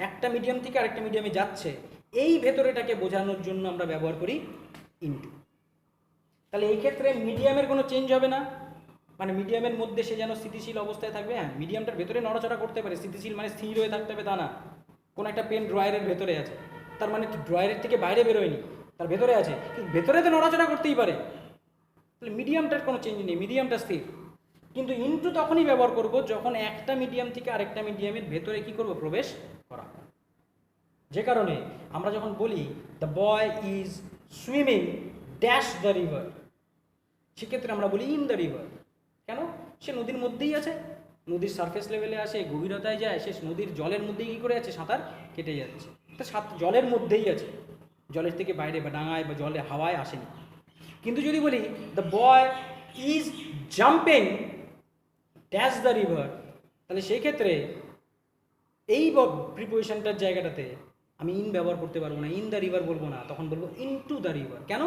একটা মিডিয়াম থেকে আরেকটা মিডিয়ামে যাচ্ছে, এই ভেতরেটাকে বোঝানোর জন্য আমরা ব্যবহার করি ইনটু। তাহলে এই ক্ষেত্রে মিডিয়ামের কোনো চেঞ্জ হবে না, মানে মিডিয়ামের মধ্যে সে যেন স্থিতিশীল অবস্থায় থাকবে। হ্যাঁ, মিডিয়ামটার ভেতরে নড়াচড়া করতে পারে, স্থিতিশীল মানে স্থির হয়ে থাকতে হবে তা না। কোনো একটা পেন ড্রয়ারের ভেতরে আছে, তার মানে ড্রয়ারের থেকে বাইরে বেরোয়নি, তার ভেতরে আছে, কিন্তু ভেতরে তো নড়াচড়া করতেই পারে। তাহলে মিডিয়ামটার কোনো চেঞ্জ নেই, মিডিয়ামটা স্থির। কিন্তু ইনটু তখনই ব্যবহার করব যখন একটা মিডিয়াম থেকে আরেকটা মিডিয়ামের ভেতরে কি করব, প্রবেশ করা। যে কারণে আমরা যখন বলি the boy is swimming dash the river, সেক্ষেত্রে আমরা বলি ইন দ্য রিভার। কেন? সে নদীর মধ্যেই আছে, নদীর সারফেস লেভেলে আসে, গভীরতায় যায়, সে নদীর জলের মধ্যেই কী করে আছে, সাঁতার কেটে যাচ্ছে। তা জলের মধ্যেই আছে, জলের থেকে বাইরে বা ডাঙায় বা জলে হাওয়ায় আসেনি। কিন্তু যদি বলি the boy is jumping dash the river, তাহলে সেই ক্ষেত্রে এই প্রিপোজিশনটার জায়গাটাতে আমি ইন ব্যবহার করতে পারবো না, ইন দ্য রিভার বলবো না, তখন বলবো ইনটু দ্য রিভার। কেন?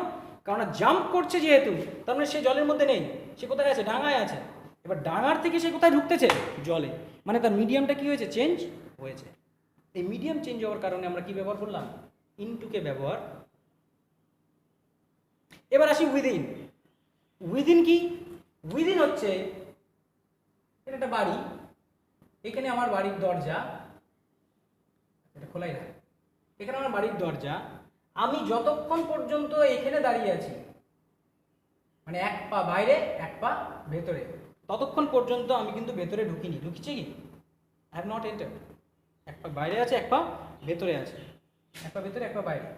কারণ জাম্প করছে যেহেতু, তার মানে সে জলের মধ্যে নেই, সে কোথায় আছে, ডাঙায় আছে। এবার ডাঙার থেকে সে কোথায় ঢুকতেছে, জলে, মানে তার মিডিয়ামটা কি হয়েছে, চেঞ্জ হয়েছে। এই মিডিয়াম চেঞ্জ হওয়ার কারণে আমরা কি ব্যবহার করলাম, ইনটুকে ব্যবহার। এবার আসি উইদিন। উইদিন কি? উইদিন হচ্ছে এটা একটা বাড়ি, এখানে আমার বাড়ির দরজা, এটা খোলাই রাখে, এখানে আমার বাড়ির দরজা, আমি যতক্ষণ পর্যন্ত এখানে দাঁড়িয়ে আছি, মানে এক পা বাইরে এক পা ভেতরে, ততক্ষণ পর্যন্ত আমি কিন্তু ভেতরে ঢুকিনি। ঢুকিছি কি? I have not entered. এক পা বাইরে আছে, এক পা ভেতরে আছে, এক পা ভেতরে এক পা বাইরে।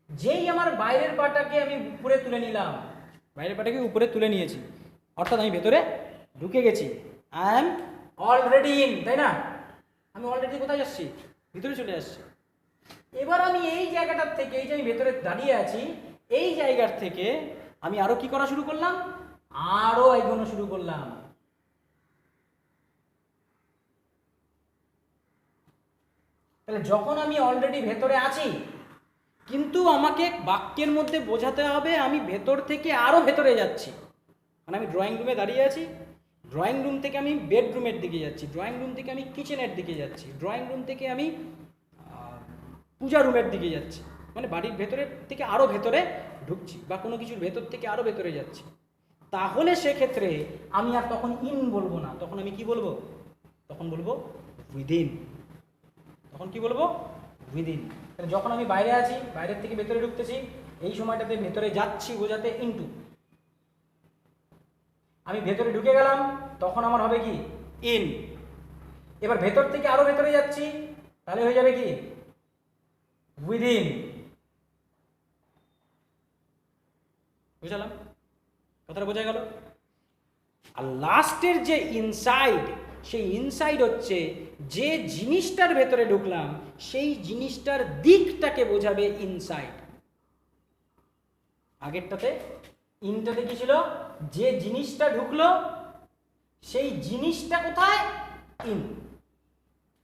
যেই আমার বাইরের পাটাকে আমি উপরে তুলে নিলাম, বাইরের পাটাকে উপরে তুলে নিয়েছি, অর্থাৎ আমি ভেতরে ঢুকে গেছি, আই এম অলরেডি ইন, তাই না? আমি অলরেডি কোথায় যাচ্ছি, ভিতরে চলে আসছি। এবার আমি এই জায়গাটার থেকে, এই যে আমি ভেতরে দাঁড়িয়ে আছি, এই জায়গার থেকে আমি আরো কি করা শুরু করলাম, আরো এগোনো শুরু করলাম। তাহলে যখন আমি অলরেডি ভেতরে আছি, কিন্তু আমাকে বাক্যের মধ্যে বোঝাতে হবে আমি ভেতর থেকে আরো ভেতরে যাচ্ছি। মানে আমি ড্রয়িং রুমে দাঁড়িয়ে আছি, ড্রয়িং রুম থেকে আমি বেডরুমের দিকে যাচ্ছি, ড্রয়িং রুম থেকে আমি কিচেনের দিকে যাচ্ছি, ড্রয়িং রুম থেকে আমি পূজা রুমের দিকে যাচ্ছি, মানে বাড়ির ভেতরের থেকে আরো ভেতরে ঢুকছি, বা কোনো কিছুর ভেতর থেকে আরো ভেতরে যাচ্ছি। তাহলে সেক্ষেত্রে আমি আর তখন ইন বলবো না, তখন আমি কি বলবো, তখন বলবো উইদিন। তখন কি বলবো, উইদিন। তাহলে যখন আমি বাইরে আছি, বাইরের থেকে ভেতরে ঢুকতেছি, এই সময়টাতে ভেতরে যাচ্ছি বোঝাতে ইনটু। আমি ভেতরে ঢুকে গেলাম, তখন আমার হবে কি, ইন। এবার ভেতর থেকে আরো ভেতরে যাচ্ছি, তাহলে হয়ে যাবে কি, উইদিন। বুঝলাম? কথাটা বোঝা গেল? আর লাস্টের যে ইনসাইড, সেই ইনসাইড হচ্ছে যে জিনিসটার ভেতরে ঢুকলাম, সেই জিনিসটার দিকটাকে বোঝাবে ইনসাইড। আগেরটাতে ইনটাতে কি ছিল, যে জিনিসটা ঢুকলো সেই জিনিসটা কোথায়, ইন।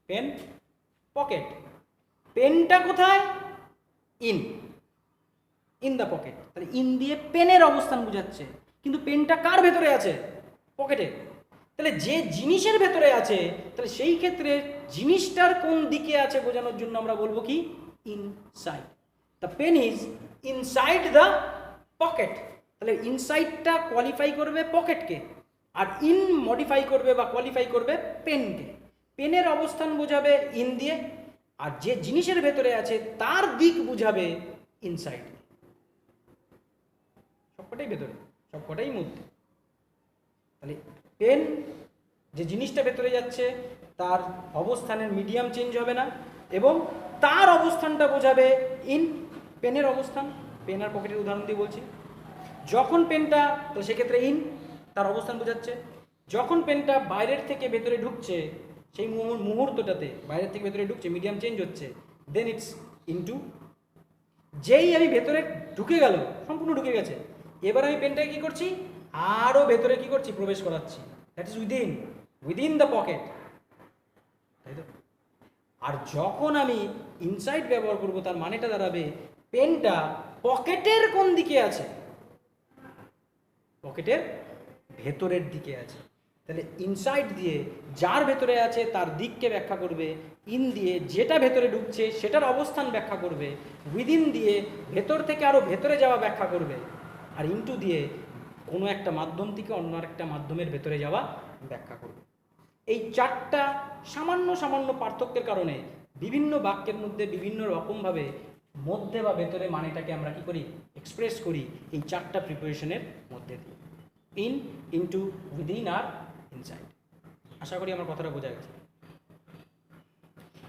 পেন পকেট, পেনটা কোথায়, ইন, ইন দ্য পকেট। তাহলে ইন দিয়ে পেনের অবস্থান বোঝাচ্ছে, কিন্তু পেনটা কার ভেতরে আছে, পকেটে। তাহলে যে জিনিসের ভেতরে আছে, তাহলে সেই ক্ষেত্রে জিনিসটার কোন দিকে আছে বোঝানোর জন্য আমরা বলবো কি, inside. The pen is inside the pocket. তাহলে ইনসাইডটা কোয়ালিফাই করবে পকেটকে, আর ইন মডিফাই করবে বা কোয়ালিফাই করবে পেনকে। পেনের অবস্থান বোঝাবে ইন দিয়ে, আর যে জিনিসের ভেতরে আছে তার দিক বুঝাবে ইনসাইড। সবকটাই ভেতরে, সবকটাই মধ্যে। তাহলে পেন যে জিনিসটা ভেতরে যাচ্ছে তার অবস্থানের মিডিয়াম চেঞ্জ হবে না, এবং তার অবস্থানটা বোঝাবে ইন। পেনের অবস্থান, পেন আর পকেটের উদাহরণ দিয়ে বলছি। যখন পেনটা, তো সেক্ষেত্রে ইন, তার অবস্থান বোঝাচ্ছে। যখন পেনটা বাইরের থেকে ভেতরে ঢুকছে, সেই মুহূর্তটাতে বাইরের থেকে ভেতরে ঢুকছে, মিডিয়াম চেঞ্জ হচ্ছে, দেন ইটস ইনটু। যেই আমি ভেতরে ঢুকে গেল, সম্পূর্ণ ঢুকে গেছে, এবার আমি পেনটাকে কি করছি, আরো ভেতরে কি করছি, প্রবেশ করাচ্ছি। That is within, within the pocket, তাই তো? আর যখন আমি ইনসাইড ব্যবহার করব, তার মানেটা দাঁড়াবে পেনটা পকেটের কোন দিকে আছে, পকেটের ভেতরের দিকে আছে। তাহলে ইনসাইড দিয়ে যার ভেতরে আছে তার দিককে ব্যাখ্যা করবে, ইন দিয়ে যেটা ভেতরে ঢুকছে সেটার অবস্থান ব্যাখ্যা করবে, উইদিন দিয়ে ভেতর থেকে আরো ভেতরে যাওয়া ব্যাখ্যা করবে, আর ইনটু দিয়ে কোনো একটা মাধ্যম থেকে অন্য একটা মাধ্যমের ভেতরে যাওয়া ব্যাখ্যা করবে। এই চারটা সামান্য সামান্য পার্থক্যের কারণে বিভিন্ন বাক্যের মধ্যে বিভিন্ন রকমভাবে মধ্যে বা ভেতরে মানেটাকে আমরা কি করি, এক্সপ্রেস করি এই চারটা প্রিপারেশনের মধ্যে দিয়ে, ইন, ইনটু, উইদিন আর ইনসাইড। আশা করি আমার কথাটা বোঝা গেছে।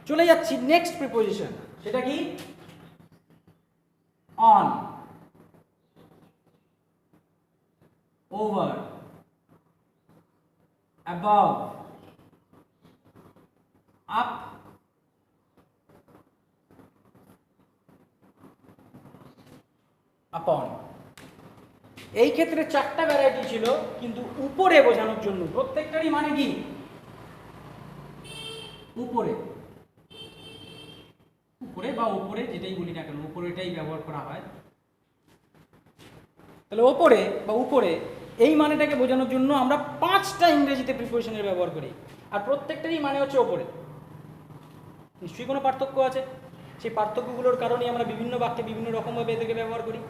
চলে যাচ্ছি নেক্সট প্রিপোজিশন, সেটা কি, অন। ওভার, অ্যাবাভ, আপ, আপন। এই ক্ষেত্রে চারটা ভ্যারাইটি ছিল, কিন্তু উপরে বোঝানোর জন্য প্রত্যেকটারই মানে কি উপরে, উপরে বা উপরে যেটাই বলি না কেন উপরেটাই ব্যবহার করা হয়। তাহলে ওপরে বা উপরে এই মানেটাকে বোঝানোর জন্য আমরা 5টা ইংরেজিতে প্রিপোজিশনের ব্যবহার করি, আর প্রত্যেকটারই মানে হচ্ছে ওপরে। নিশ্চয়ই কোনো পার্থক্য আছে, সেই পার্থক্যগুলোর কারণেই আমরা বিভিন্ন বাক্যে বিভিন্ন রকমভাবে এদেরকে ব্যবহার করি।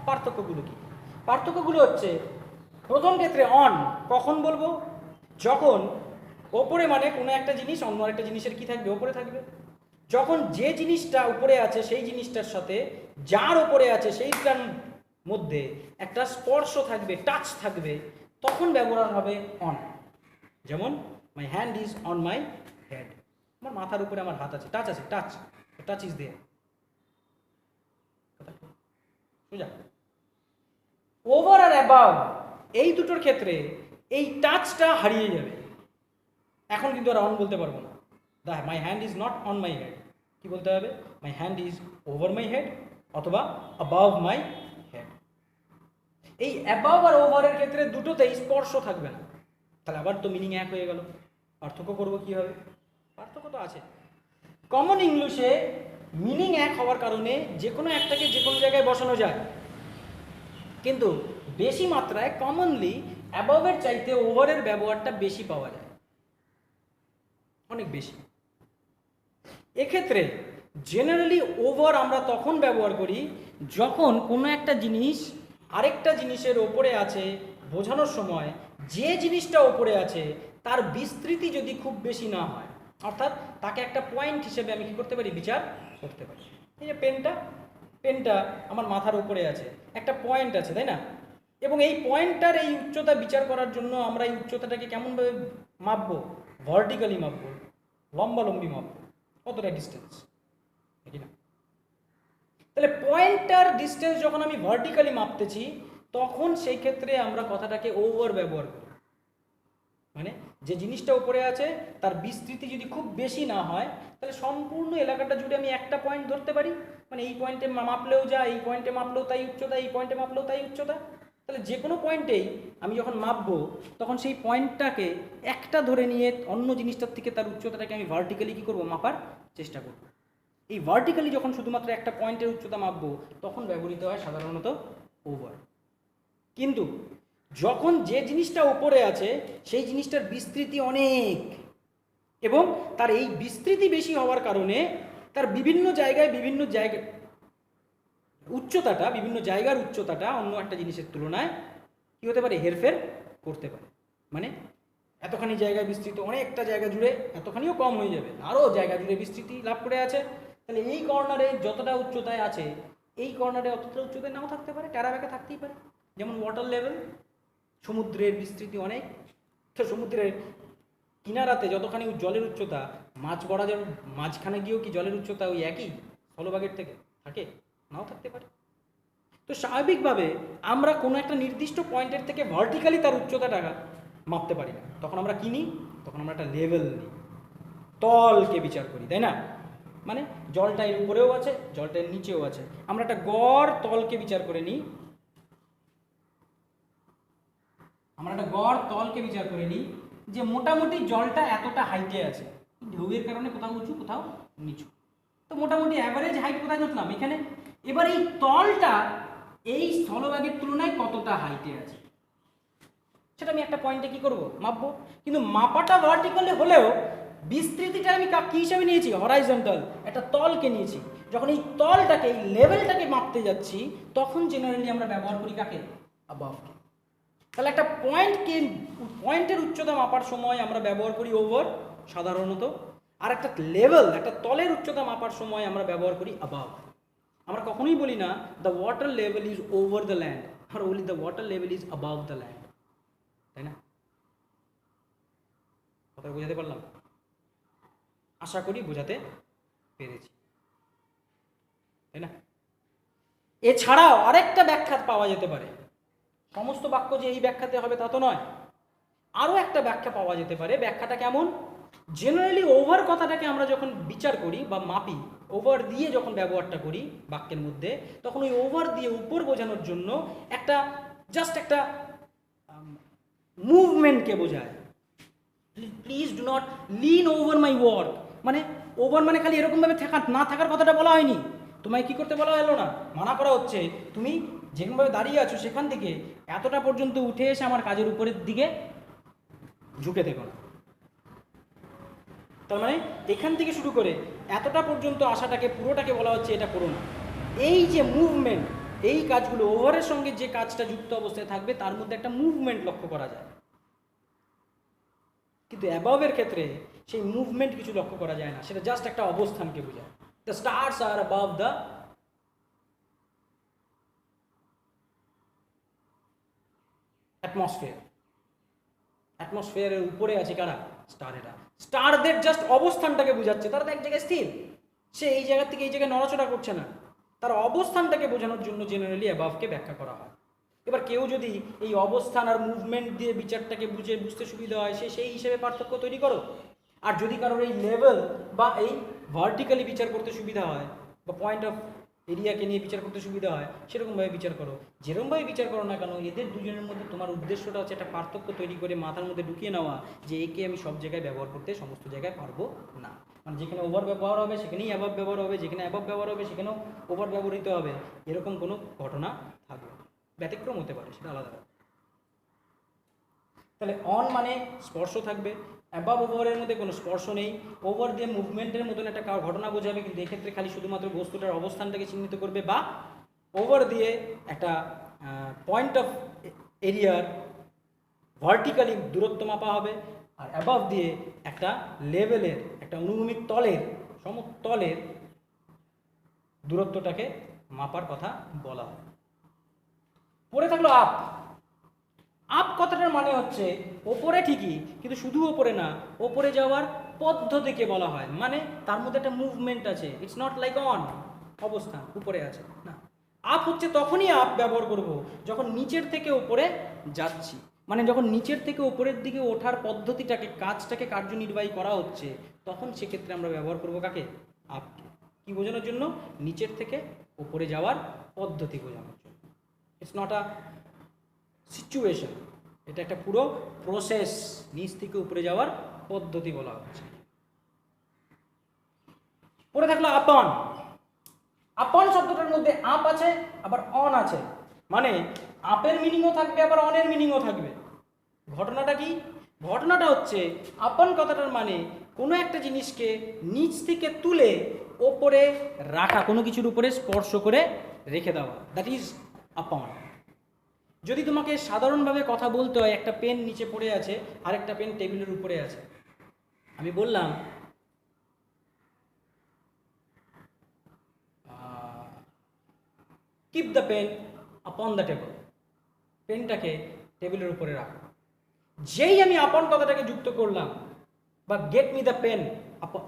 পার্থক্যগুলো কি? পার্থক্যগুলো হচ্ছে, প্রথম ক্ষেত্রে অন কখন বলবো? যখন ওপরে মানে কোনো একটা জিনিস অন্য একটা জিনিসের কি থাকবে, ওপরে থাকবে। যখন যে জিনিসটা উপরে আছে সেই জিনিসটার সাথে যার উপরে আছে সেইটার মধ্যে একটা স্পর্শ থাকবে, টাচ থাকবে, তখন ব্যবহার হবে অন। যেমন my hand is on my head, আমার মাথার উপরে আমার হাত আছে, টাচ আছে, টাচ, টাচ ইজ দেয়ার। সোজা। ওভার আর অ্যাবাভ এই দুটোর ক্ষেত্রে এই টাচটা হারিয়ে যাবে, এখন কিন্তু আর অন বলতে পারবো না। My hand is not on my head, কি বলতে হবে? My hand is over my head অথবা অ্যাবাভ মাই হেড। এই অ্যাবাভ আর ওভারের ক্ষেত্রে দুটোতেই স্পর্শ থাকবে না, তাহলে আবার তো মিনিং এক হয়ে গেল। পার্থক্য করবো কীভাবে? পার্থক্য তো আছে। কমন ইংলিশে মিনিং এক হওয়ার কারণে যে কোনো একটাকে যে কোনো জায়গায় বসানো যায়, কিন্তু বেশি মাত্রায় কমনলি অ্যাবাভের চাইতে ওভারের ব্যবহারটা বেশি পাওয়া যায়, অনেক বেশি। এক্ষেত্রে জেনারেলি ওভার আমরা তখন ব্যবহার করি যখন কোনো একটা জিনিস আরেকটা জিনিসের ওপরে আছে বোঝানোর সময় যে জিনিসটা ওপরে আছে তার বিস্তৃতি যদি খুব বেশি না হয়, অর্থাৎ তাকে একটা পয়েন্ট হিসেবে আমি কী করতে পারি, বিচার করতে পারি। এই যে পেনটা আমার মাথার উপরে আছে, একটা পয়েন্ট আছে, তাই না? এবং এই পয়েন্টটার এই উচ্চতা বিচার করার জন্য আমরা এই উচ্চতাটাকে কেমনভাবে মাপবো? ভার্টিক্যালি মাপবো, লম্বালম্বি মাপবো, কতটা ডিস্টেন্স, ঠিক না? তাহলে পয়েন্টটার ডিস্টেন্স যখন আমি ভার্টিক্যালি মাপতেছি তখন সেই ক্ষেত্রে আমরা কথাটাকে ওভার ব্যবহার করি। মানে যে জিনিসটা উপরে আছে তার বিস্তৃতি যদি খুব বেশি না হয়, তাহলে সম্পূর্ণ এলাকাটা জুড়ে আমি একটা পয়েন্ট ধরতে পারি, মানে এই পয়েন্টে মাপলেও যা, এই পয়েন্টে মাপলেও তাই উচ্চতা, এই পয়েন্টে মাপলেও তাই উচ্চতা। তাহলে যে কোনো পয়েন্টেই আমি যখন মাপবো তখন সেই পয়েন্টটাকে একটা ধরে নিয়ে অন্য জিনিসটার থেকে তার উচ্চতাটাকে আমি ভার্টিক্যালি কী করবো, মাপার চেষ্টা করবো। এই ভার্টিক্যালি যখন শুধুমাত্র একটা পয়েন্টের উচ্চতা মাপবো তখন ব্যবহৃত হয় সাধারণত ওভার। কিন্তু যখন যে জিনিসটা উপরে আছে সেই জিনিসটার বিস্তৃতি অনেক এবং তার এই বিস্তৃতি বেশি হওয়ার কারণে তার বিভিন্ন জায়গায় উচ্চতাটা, বিভিন্ন জায়গার উচ্চতাটা অন্য একটা জিনিসের তুলনায় কী হতে পারে, হেরফের করতে পারে। মানে এতখানি জায়গায় বিস্তৃত, অনেকটা জায়গা জুড়ে এতখানিও কম হয়ে যাবে, আরও জায়গা জুড়ে বিস্তৃতি লাভ করে আছে, তাহলে এই কর্নারে যতটা উচ্চতায় আছে এই কর্নারে অতটা উচ্চতায় নাও থাকতে পারে, টেরা বেঁকা থাকতেই পারে। যেমন ওয়াটার লেভেল, সমুদ্রের বিস্তৃতি অনেক, তো সমুদ্রের কিনারাতে যতখানি জলের উচ্চতা, মাছ বড়া যার মাঝখানে গিয়েও কি জলের উচ্চতা ওই একই স্থলভাগের থেকে থাকে, নাও থাকতে পারে। তো স্বাভাবিকভাবে আমরা কোনো একটা নির্দিষ্ট পয়েন্টের থেকে ভার্টিক্যালি তার উচ্চতাটা মাপতে পারি না, তখন আমরা কি নিই, তখন আমরা একটা লেভেল নিই, তলকে বিচার করি, তাই না? মানে জলটা এর উপরেও আছে, জলটা এর নিচেও আছে, আমরা একটা গড় তলকে বিচার করে নিই, যে মোটামুটি জলটা এতটা হাইটে আছে, ঢেউয়ের কারণে কোথাও উঁচু কোথাও নিচু, তো মোটামুটি অ্যাভারেজ হাইট কোথায় ধরলাম এখানে। এবার এই তলটা এই স্থলভাগের তুলনায় কতটা হাইটে আছে সেটা আমি একটা পয়েন্টে কি করব, মাপবো। কিন্তু মাপাটা ভার্টিক্যালি হলেও বিস্তৃতিটা আমি কি হিসাবে নিয়েছি, হরাইজন্টাল, একটা তলকে নিয়েছি। যখন এই তলটাকে, এই লেভেলটাকে মাপতে যাচ্ছি তখন জেনারেলি আমরা ব্যবহার করি কাকে, অ্যাবাভকে। তাহলে একটা পয়েন্টের উচ্চতা মাপার সময় আমরা ব্যবহার করি ওভার সাধারণত, আর একটা লেভেল, একটা তলের উচ্চতা মাপার সময় আমরা ব্যবহার করি অ্যাবাভ। আমরা কখনোই বলি না the water level is over the land, আমরা বলি the water level is above the land, তাই না? কথা বোঝাতে পারলাম? আশা করি বোঝাতে পেরেছি, তাই না? এছাড়াও আরেকটা ব্যাখ্যা পাওয়া যেতে পারে, সমস্ত বাক্য যে এই ব্যাখ্যাতে হবে তা তো নয়, আরও একটা ব্যাখ্যা পাওয়া যেতে পারে। ব্যাখ্যাটা কেমন? জেনারেলি ওভার কথাটাকে আমরা যখন বিচার করি বা মাপি, ওভার দিয়ে যখন ব্যবহারটা করি বাক্যের মধ্যে, তখন ওই ওভার দিয়ে উপর বোঝানোর জন্য একটা জাস্ট একটা মুভমেন্টকে বোঝায়। Please do not lean over my work, মানে ওভার মানে খালি এরকমভাবে থাকা না থাকার কথাটা বলা হয়নি। তোমায় কি করতে বলা হলো না, মানা করা হচ্ছে তুমি যেরকমভাবে দাঁড়িয়ে আছো সেখান থেকে এতটা পর্যন্ত উঠে এসে আমার কাজের উপরের দিকে ঝুঁকে থেকো না। তার মানে এখান থেকে শুরু করে এতটা পর্যন্ত আসাটাকে পুরোটাকে বলা হচ্ছে এটা করো না। এই যে মুভমেন্ট, এই কাজগুলো ওভারের সঙ্গে যে কাজটা যুক্ত অবস্থায় থাকবে তার মধ্যে একটা মুভমেন্ট লক্ষ্য করা যায়, কিন্তু অ্যাবভের ক্ষেত্রে সেই মুভমেন্ট কিছু লক্ষ্য করা যায় না, সেটা জাস্ট একটা অবস্থানকে বোঝায়। The stars are above the atmosphere. অ্যাটমসফিয়ারের উপরে আছে কারা? স্টারেরা। স্টারদের জাস্ট অবস্থানটাকে বোঝাচ্ছে, তারা তো এক জায়গায় স্থির, সে এই জায়গা থেকে এই জায়গায় নড়াচড়া করছে না। তার অবস্থানটাকে বোঝানোর জন্য জেনারেলি অ্যাবাভকে ব্যাখ্যা করা হয়। এবার কেউ যদি এই অবস্থান আর মুভমেন্ট দিয়ে বিচারটাকে বুঝতে সুবিধা হয়, সে সেই হিসেবে পার্থক্য তৈরি করো। আর যদি কারোর এই লেভেল বা এই ভার্টিক্যালি বিচার করতে সুবিধা হয় বা পয়েন্ট অফ এরিয়াকে নিয়ে বিচার করতে সুবিধা হয়, সেরকমভাবে বিচার করো। যেরকমভাবে বিচার করো না কেন, এদের দুজনের মধ্যে তোমার উদ্দেশ্যটা হচ্ছে একটা পার্থক্য তৈরি করে মাথার মধ্যে ঢুকিয়ে নেওয়া যে একে আমি সব জায়গায় ব্যবহার করতে সমস্ত জায়গায় পারবো না। মানে যেখানে ওভার ব্যবহার হবে সেখানেই অ্যাবাভ ব্যবহার হবে, যেখানে অ্যাবাভ ব্যবহার হবে সেখানেও ওভার ব্যবহৃত হবে, এরকম কোনো ঘটনা থাকবে। ব্যতিক্রম হতে পারে, সেটা আলাদা। তাহলে অন মানে স্পর্শ থাকবে, অ্যাবাভ ওভারের মধ্যে কোনো স্পর্শ নেই। ওভার দিয়ে মুভমেন্টের মতন একটা ঘটনা বোঝাবে, কিন্তু এক্ষেত্রে খালি শুধুমাত্র বস্তুটার অবস্থানটাকে চিহ্নিত করবে, বা ওভার দিয়ে একটা পয়েন্ট অফ এরিয়ার ভার্টিক্যালি দূরত্ব মাপা হবে, আর অ্যাবাভ দিয়ে একটা লেভেলের, একটা অনুভূমিক তলের, সমতলের দূরত্বটাকে মাপার কথা বলা হয়। পরে থাকলো আপ। আপ কথাটার মানে হচ্ছে ওপরে ঠিকই, কিন্তু শুধু ওপরে না, ওপরে যাওয়ার পদ্ধতিকে বলা হয়। মানে তার মধ্যে একটা মুভমেন্ট আছে, ইটস নট লাইক অন অবস্থান উপরে আছে না। আপ হচ্ছে তখনই আপ ব্যবহার করব যখন নিচের থেকে উপরে যাচ্ছি, মানে যখন নিচের থেকে উপরের দিকে ওঠার পদ্ধতিটাকে, কাজটাকে কার্যনির্বাহী করা হচ্ছে, তখন সেক্ষেত্রে আমরা ব্যবহার করব কাকে? আপকে। কি বোঝানোর জন্য? নিচের থেকে উপরে যাওয়ার পদ্ধতি বোঝানোর জন্য। ইটস নট আ সিচুয়েশন, এটা একটা পুরো প্রসেস, নিচ থেকে উপরে যাওয়ার পদ্ধতি বলা হচ্ছে। পরে থাকলো আপন। আপন শব্দটার মধ্যে আপ আছে আবার অন আছে, মানে আপের মিনিংও থাকবে আবার অনের মিনিংও থাকবে। ঘটনাটা কি? ঘটনাটা হচ্ছে আপন কথাটার মানে কোনো একটা জিনিসকে নিচ থেকে তুলে ওপরে রাখা, কোনো কিছুর উপরে স্পর্শ করে রেখে দেওয়া, দ্যাট ইজ আপন। যদি তোমাকে সাধারণভাবে কথা বলতে হয়, একটা পেন নিচে পড়ে আছে আর একটা পেন টেবিলের উপরে আছে, আমি বললাম keep the pen upon the table, পেনটাকে টেবিলের উপরে রাখো। যেই আমি আপন কথাটাকে যুক্ত করলাম, বা get me the pen upon,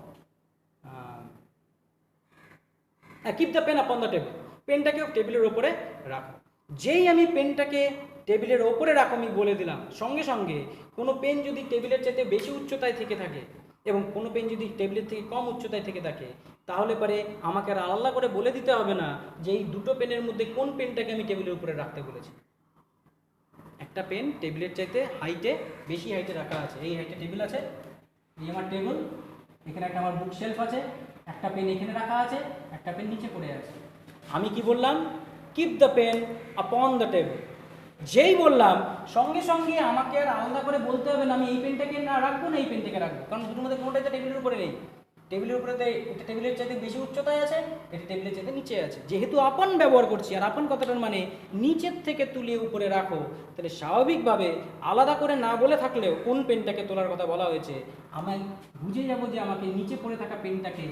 keep the pen upon the table, পেনটাকে টেবিলের উপরে রাখো। যেই আমি পেনটাকে টেবিলের ওপরে রাখো আমি বলে দিলাম, সঙ্গে সঙ্গে কোনো পেন যদি টেবিলের চাইতে বেশি উচ্চতায় থেকে থাকে এবং কোনো পেন যদি টেবিলের থেকে কম উচ্চতায় থেকে থাকে, তাহলে পরে আমাকে আর আলাদা করে বলে দিতে হবে না যে এই দুটো পেনের মধ্যে কোন পেনটাকে আমি টেবিলের উপরে রাখতে বলেছি। একটা পেন টেবিলের চাইতে হাইটে, বেশি হাইটে রাখা আছে, এই হাইটে টেবিল আছে, এই আমার টেবিল, এখানে একটা আমার বুক শেলফ আছে, একটা পেন এখানে রাখা আছে, একটা পেন নিচে পড়ে আছে। আমি কি বললাম? Keep the pen upon the table. যেই বললাম, সঙ্গে সঙ্গে আমাকে আর আলাদা করে বলতে হবে না আমি এই পেনটাকে না রাখবো না এই পেনটাকে রাখবো, কারণ দুটোর মধ্যে কোনোটাই তো টেবিলের উপরে নেই। টেবিলের উপরে তো এটা টেবিলের চাইতে বেশি উচ্চতায় আছে, এটা টেবিলের চাইতে নিচে আছে। যেহেতু আপন ব্যবহার করছি, আর আপন কথাটার মানে নিচের থেকে তুলে উপরে রাখো, তাহলে স্বাভাবিকভাবে আলাদা করে না বলে থাকলেও কোন পেনটাকে তোলার কথা বলা হয়েছে, আমি বুঝে যাবো যে আমাকে নিচে পড়ে থাকা পেনটাকে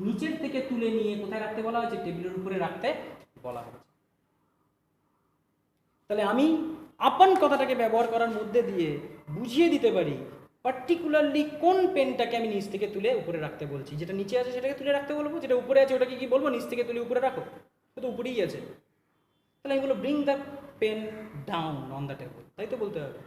নিচের থেকে তুলে নিয়ে কোথায় রাখতে বলা হয়েছে? টেবিলের উপরে রাখতে বলা হয়েছে। তাহলে আমি আপন কথাটাকে ব্যবহার করার মধ্যে দিয়ে বুঝিয়ে দিতে পারি পার্টিকুলারলি কোন পেনটাকে আমি নিচ থেকে তুলে উপরে রাখতে বলছি। যেটা নিচে আছে সেটাকে তুলে রাখতে বলবো, যেটা উপরে আছে ওটাকে কি বলবো? নিচ থেকে তুলে উপরে রাখো, তো উপরেই আছে। তাহলে আমি বলবো bring the pen down on the table, তাই তো বলতে হবে।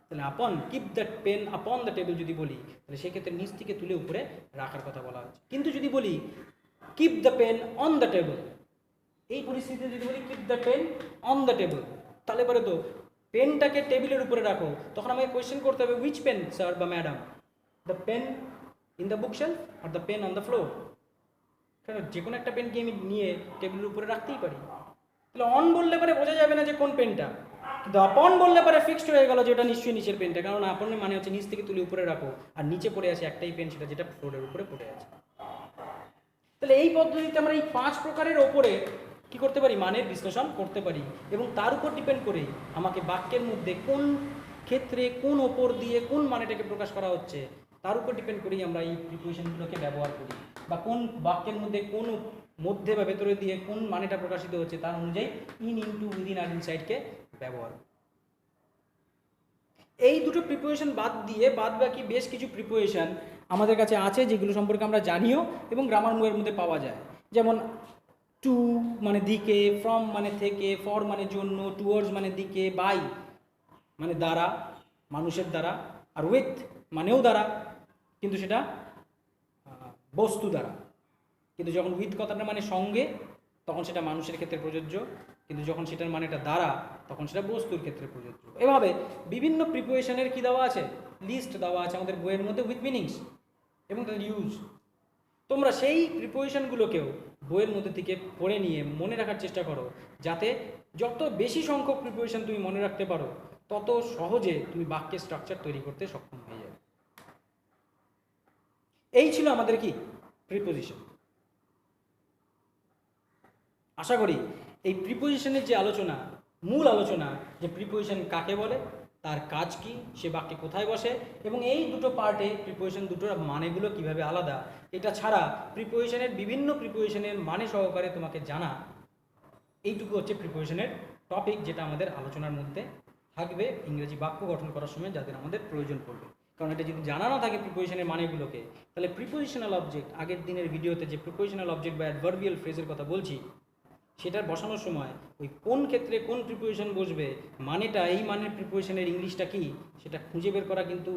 তাহলে upon, keep that pen upon the table যদি বলি, তাহলে সেক্ষেত্রে নিচ থেকে তুলে উপরে রাখার কথা বলা হচ্ছে। কিন্তু যদি বলি keep the pen on the table, এই পরিস্থিতিতে যদি বলি keep the pen on the table, তাহলে পরে তো পেনটাকে টেবিলের উপরে রাখো, তখন আমাকে কোয়েশ্চেন করতে হবে উইচ পেন স্যার বা madam, the pen in the bookshelf আর the pen on the floor. কারণ যে কোনো একটা পেনকে আমি নিয়ে টেবিলের উপরে রাখতেই পারি। তাহলে অন বললে পরে বোঝা যাবে না যে কোন পেনটা, কিন্তু আপন বললে পরে ফিক্সড হয়ে গেল যে ওটা নিশ্চয়ই নিচের পেনটা, কারণ আপন মানে হচ্ছে নিচ থেকে তুলে উপরে রাখো, আর নিচে পড়ে আছে একটাই পেন, সেটা যেটা ফ্লোরের উপরে পড়ে আছে। তাহলে এই পদ্ধতিতে আমরা এই 5 প্রকারের ওপরে কি করতে পারি, মানের বিশ্লেষণ করতে পারি, এবং তার উপর ডিপেন্ড করেই আমাকে বাক্যের মধ্যে কোন ক্ষেত্রে কোন ওপর দিয়ে কোন মানেটাকে প্রকাশ করা হচ্ছে তার উপর ডিপেন্ড করেই আমরা এই প্রিপোজিশনগুলোকে ব্যবহার করি, বা কোন বাক্যের মধ্যে কোন মধ্যে বা ভেতরে দিয়ে কোন মানেটা প্রকাশিত হচ্ছে তার অনুযায়ী ইন, ইনটু, উইদিন আর ইনসাইডকে ব্যবহার। এই দুটো প্রিপোজিশন বাদ দিয়ে বাদ বাকি বেশ কিছু প্রিপোজিশন আমাদের কাছে আছে যেগুলো সম্পর্কে আমরা জানিও এবং গ্রামার বইয়ের মধ্যে পাওয়া যায়। যেমন টু মানে দিকে, ফ্রম মানে থেকে, ফর মানে জন্য, টুয়ার্ডস মানে দিকে, বাই মানে দ্বারা, মানুষের দ্বারা, আর উইথ মানেও দ্বারা, কিন্তু সেটা বস্তু দ্বারা। কিন্তু যখন উইথ কথাটা মানে সঙ্গে, তখন সেটা মানুষের ক্ষেত্রে প্রযোজ্য, কিন্তু যখন সেটার মানেটা দ্বারা, তখন সেটা বস্তুর ক্ষেত্রে প্রযোজ্য। এভাবে বিভিন্ন প্রিপোজিশনের কি দেওয়া আছে, লিস্ট দেওয়া আছে আমাদের বইয়ের মধ্যে উইথ মিনিংস এবং তাদের ইউজ। তোমরা সেই প্রিপোজিশনগুলোকেও বইয়ের মধ্যে থেকে পড়ে নিয়ে মনে রাখার চেষ্টা করো, যাতে যত বেশি সংখ্যক প্রিপোজিশন তুমি মনে রাখতে পারো, তত সহজে তুমি বাক্যের স্ট্রাকচার তৈরি করতে সক্ষম হয়ে যাবে। এই ছিল আমাদের কি প্রিপোজিশন। আশা করি এই প্রিপোজিশনের যে আলোচনা, মূল আলোচনা, যে প্রিপোজিশন কাকে বলে, তার কাজ কি, সে বাক্যে কোথায় বসে, এবং এই দুটো পার্টে প্রিপোজিশন দুটোর মানেগুলো কিভাবে আলাদা, এটা ছাড়া প্রিপোজিশনের বিভিন্ন প্রিপোজিশনের মানে সহকারে তোমাকে জানা, এইটুকু হচ্ছে প্রিপোজিশনের টপিক, যেটা আমাদের আলোচনার মধ্যে থাকবে ইংরেজি বাক্য গঠন করার সময় যাদের আমাদের প্রয়োজন পড়বে। কারণ এটা যদি জানা না থাকে প্রিপোজিশনের মানেগুলোকে, তাহলে প্রিপোজিশনাল অবজেক্ট, আগের দিনের ভিডিওতে যে প্রিপোজিশনাল অবজেক্ট বা অ্যাডভার্বিয়াল ফ্রেজের কথা বলছি, সেটার বসানোর সময় ওই কোন ক্ষেত্রে কোন প্রিপোজিশন বসবে, মানেটা, এই মানের প্রিপোজিশনের ইংলিশটা কি, সেটা খুঁজে বের করা কিন্তু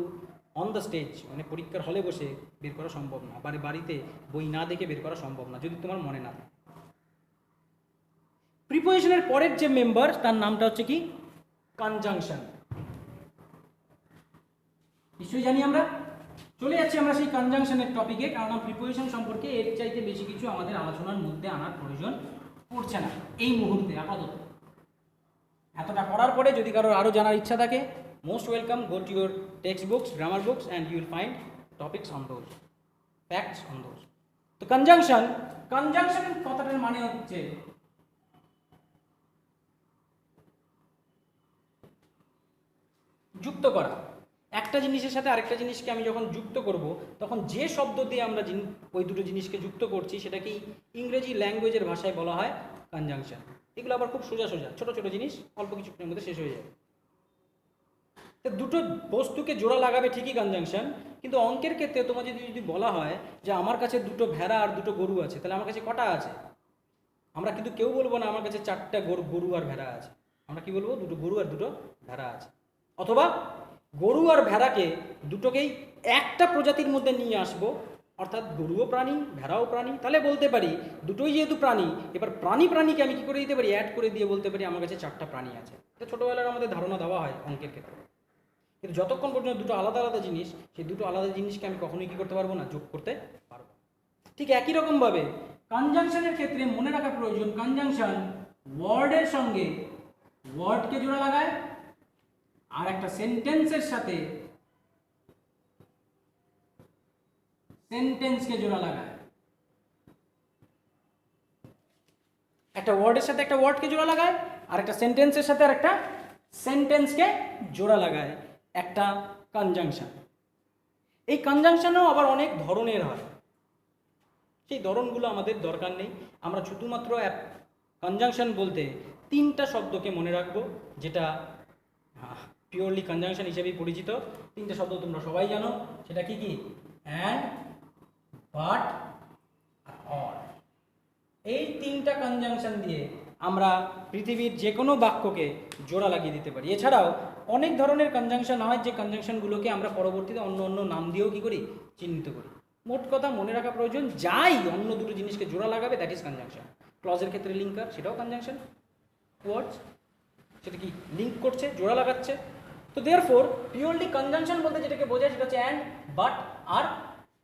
অন দ্য স্টেজ, মানে পরীক্ষার হলে বসে বের করা সম্ভব না, বাড়িতে বই না দেখে বের করা সম্ভব না যদি তোমার মনে না থাকে। প্রিপোজিশনের পরের যে মেম্বার, তার নামটা হচ্ছে কি, কনজাংশন। নিশ্চয়ই জানি আমরা। চলে যাচ্ছি আমরা সেই কনজাংশনের টপিকে, কারণ প্রিপোজিশন সম্পর্কে এর চাইতে বেশি কিছু আমাদের আলোচনার মধ্যে আনার প্রয়োজন পড়ছে না এই মুহূর্তে আপাতত। এতটা করার পরে যদি কারোর আরও জানার ইচ্ছা থাকে, most welcome, go to your textbooks, grammar books, and you will find topics on those, facts on those. তো কনজাংশন কথাটার মানে হচ্ছে যুক্ত করা। একটা জিনিসের সাথে আরেকটা জিনিসকে আমি যখন যুক্ত করব, তখন যে শব্দ দিয়ে আমরা ওই দুটো জিনিসকে যুক্ত করছি, সেটাকে ইংরেজি ল্যাঙ্গুয়েজের ভাষায় বলা হয় কনজাংশন। এগুলো আবার খুব সোজা ছোট ছোট জিনিস, অল্প কিছুক্ষণের মধ্যে শেষ হয়ে যাবে। তো দুটো বস্তুকে জোড়া লাগাবে ঠিকই কনজাংশন, কিন্তু অঙ্কের ক্ষেত্রে তোমার যদি বলা হয় যে আমার কাছে দুটো ভেড়া আর দুটো গরু আছে, তাহলে আমার কাছে কটা আছে? আমরা কিন্তু কেউ বলবো না আমার কাছে 4টা গরু আর ভেড়া আছে। আমরা কি বলবো? দুটো গরু আর দুটো ভেড়া আছে। অথবা গরু আর ভেড়াকে দুটোকেই একটা প্রজাতির মধ্যে নিয়ে আসবো, অর্থাৎ গরুও প্রাণী, ভেড়াও প্রাণী, তাহলে বলতে পারি দুটোই যেহেতু প্রাণী, এবার প্রাণীকে আমি কি করে দিতে পারি, অ্যাড করে দিয়ে বলতে পারি আমার কাছে 4টা প্রাণী আছে। এটা ছোটোবেলার আমাদের ধারণা দেওয়া হয় অঙ্কের ক্ষেত্রে। কিন্তু যতক্ষণ পর্যন্ত দুটো আলাদা আলাদা জিনিস, সেই দুটো আলাদা জিনিসকে আমি কখনোই কী করতে পারবো না, যোগ করতে পারবো। ঠিক একই রকমভাবে কনজাংশনের ক্ষেত্রে মনে রাখা প্রয়োজন, কনজাংশন ওয়ার্ডের সঙ্গে ওয়ার্ডকে জোড়া লাগায়, আর একটা সেন্টেন্সের সাথে সেন্টেন্সকে জোড়া লাগায়। একটা ওয়ার্ডের সাথে একটা ওয়ার্ডকে জোড়া লাগায়, আর একটা সেন্টেন্সের সাথে আর একটা সেন্টেন্সকে জোড়া লাগায়, একটা কনজাংশন। এই কনজাংশনও আবার অনেক ধরনের হয়, সেই ধরনগুলো আমাদের দরকার নেই। আমরা শুধুমাত্র কনজাংশন বলতে 3টা শব্দকে মনে রাখবো, যেটা পিওরলি কনজাংশন হিসেবেই পরিচিত। 3টে শব্দ তোমরা সবাই জানো, সেটা কি কি? অ্যান্ড, বাট আর অর। এই 3টা কনজাংশন দিয়ে আমরা পৃথিবীর যে কোনো বাক্যকে জোড়া লাগিয়ে দিতে পারি। এছাড়াও অনেক ধরনের কনজাংশন হয়, যে কনজাংশনগুলোকে আমরা পরবর্তীতে অন্য অন্য নাম দিয়েও কী করি, চিহ্নিত করি। মোট কথা মনে রাখা প্রয়োজন, যাই অন্য দুটো জিনিসকে জোড়া লাগাবে দ্যাট ইজ কনজাংশন। ক্লজের ক্ষেত্রে লিঙ্কার, সেটাও কনজাংশন। ওয়ার্ডস, সেটা কি লিঙ্ক করছে, জোড়া লাগাচ্ছে। তো দেয়ারফোর পিওরলি কনজাংশন বলতে যেটাকে বোঝায় সেটা হচ্ছে অ্যান্ড, বাট, আর,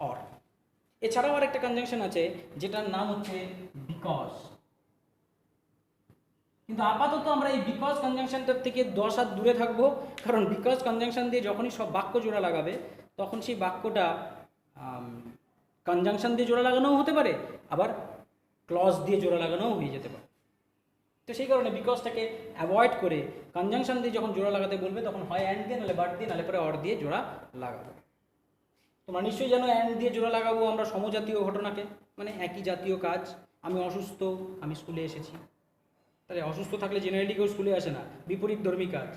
অর। এছাড়াও আর একটা কনজাংশন আছে যেটার নাম হচ্ছে বিকজ। কিন্তু আপাতত আমরা এই বিকজ কনজাংশনটার থেকে 10 হাত দূরে থাকবো, কারণ বিকজ কনজাংশন দিয়ে যখনই সব বাক্য জোড়া লাগাবে তখন সেই বাক্যটা কনজাংশন দিয়ে জোড়া লাগানোও হতে পারে, আবার ক্লজ দিয়ে জোড়া লাগানোও হয়ে যেতে পারে। তো সেই কারণে বিকজটাকে অ্যাভয়েড করে কনজাংশন দিয়ে যখন জোড়া লাগাতে বলবে তখন হয় অ্যান্ড দিয়ে, নাহলে বাট দিয়ে, নাহলে পরে অর দিয়ে জোড়া লাগাবো। তোমরা নিশ্চয়ই জানো অ্যান্ড দিয়ে জোড়া লাগাবো আমরা সমজাতীয় ঘটনাকে, মানে একই জাতীয় কাজ। আমি অসুস্থ, আমি স্কুলে এসেছি। তাহলে অসুস্থ থাকলে জেনারেলি কেউ স্কুলে আসে না, বিপরীত ধর্মী কাজ।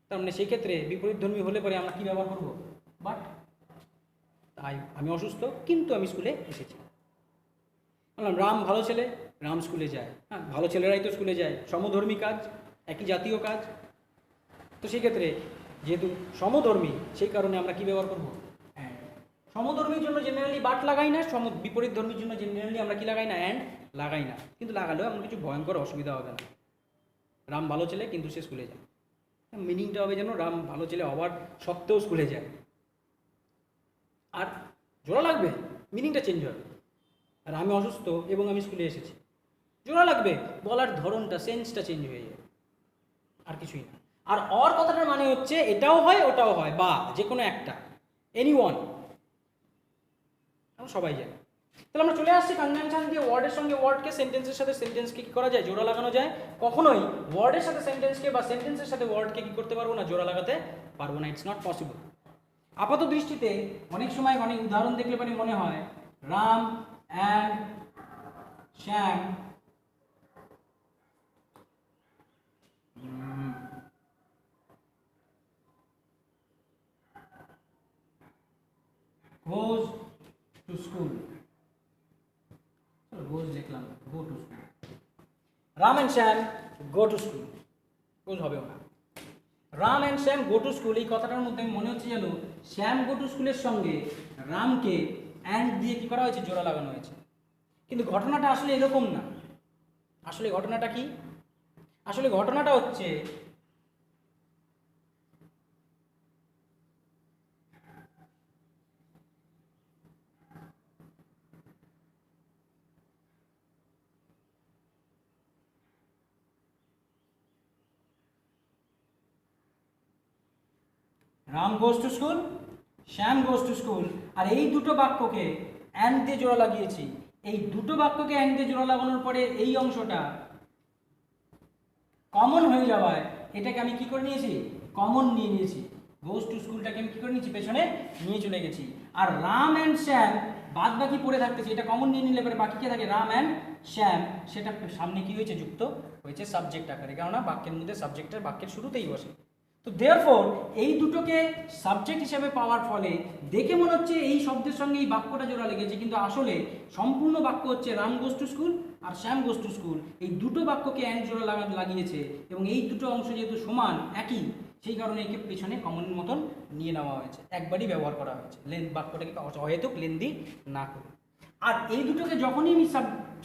তার মানে সেই ক্ষেত্রে বিপরীত ধর্মী হলে পরে আমরা কী ব্যবহার করবো, বাট। তাই আমি অসুস্থ কিন্তু আমি স্কুলে এসেছি। বললাম রাম ভালো ছেলে, রাম স্কুলে যায়। হ্যাঁ, ভালো ছেলেরাই তো স্কুলে যায়, সমধর্মী কাজ, একই জাতীয় কাজ। তো সেই ক্ষেত্রে যেহেতু সমধর্মী, সেই কারণে আমরা কী ব্যবহার করবো, অ্যান্ড। সমধর্মীর জন্য জেনারেলি বাট লাগাই না, বিপরীত ধর্মীর জন্য জেনারেলি আমরা কি লাগাই না, অ্যান্ড লাগাই না। কিন্তু লাগালেও এমন কিছু ভয়ঙ্কর অসুবিধা হবে না। রাম ভালো ছেলে কিন্তু সে স্কুলে যায়, মিনিংটা হবে যেন রাম ভালো ছেলে হওয়ার সত্ত্বেও স্কুলে যায়। আর জোড়া লাগবে, মিনিংটা চেঞ্জ হবে। আর আমি অসুস্থ এবং আমি স্কুলে এসেছি, জোড়া লাগবে, বলার ধরনটা, সেন্সটা চেঞ্জ হয়ে যাবে, আর কিছুই না। আর অর কথাটার মানে হচ্ছে এটাও হয় ওটাও হয়, বা যে কোনো একটা, এনি ওয়ান, আমরা সবাই জানি। তাহলে আমরা চলে আসছি কনজাংশন দিয়ে ওয়ার্ডের সঙ্গে ওয়ার্ডকে, সেন্টেন্সের সাথে সেন্টেন্সকে কী করা যায়, জোড়া লাগানো যায়। কখনোই ওয়ার্ডের সাথে সেন্টেন্সকে বা সেন্টেন্সের সাথে ওয়ার্ডকে কী করতে পারবো না, জোড়া লাগাতে পারবো না, ইটস নট পসিবল। আপাত দৃষ্টিতে অনেক সময় অনেক উদাহরণ দেখলে মানে মনে হয় Ram and Shyam goes to school. Goes লিখলাম, go to school. Ram and Shyam go to school, goes হবেও না। Ram and Shyam go to school, এই কথাটার মধ্যে মনে হচ্ছে যেন শ্যাম গো টু স্কুলের সঙ্গে রামকে অ্যান্ড দিয়ে কী করা হয়েছে, জোড়া লাগানো হয়েছে। কিন্তু ঘটনাটা আসলে এরকম না। আসলে ঘটনাটা কি, আসলে ঘটনাটা হচ্ছে Ram goes to school, Shyam goes to school, আর এই দুটো বাক্যকে অ্যান্ড দিয়ে জোড়া লাগিয়েছি। এই দুটো বাক্যকে অ্যান্ড দিয়ে জোড়া লাগানোর পরে এই অংশটা কমন হয়ে যাওয়ায় এটাকে আমি কি করে নিয়েছি, কমন নিয়ে নিয়েছি। গোজ টু স্কুলটাকে আমি কী করে নিয়েছি, পেছনে নিয়ে চলে গেছি। আর রাম অ্যান্ড শ্যাম বাদ বাকি পড়ে থাকতেছে, এটা কমন নিয়ে নিলে পরে বাকি কে থাকে, রাম অ্যান্ড শ্যাম, সেটা সামনে কি হয়েছে, যুক্ত হয়েছে সাবজেক্ট আকারে, কেননা বাক্যের মধ্যে সাবজেক্টের বাক্যের শুরুতেই বসে। তো দেয়ারফর এই দুটোকে সাবজেক্ট হিসেবে পাওয়ার ফলে দেখে মনে হচ্ছে এই শব্দের সঙ্গে এই বাক্যটা জোড়া লেগেছে, কিন্তু আসলে সম্পূর্ণ বাক্য হচ্ছে রাম গোজ টু স্কুল আর শ্যাম গোজ টু স্কুল। এই দুটো বাক্যকে অ্যান্ড জোড়া লাগিয়েছে, এবং এই দুটো অংশ যেহেতু সমান একই, সেই কারণে একে পেছনে কমনের মতন নিয়ে নেওয়া হয়েছে, একবারই ব্যবহার করা হয়েছে, বাক্যটাকে অহেতুক লেন্দি না করে। আর এই দুটোকে যখনই আমি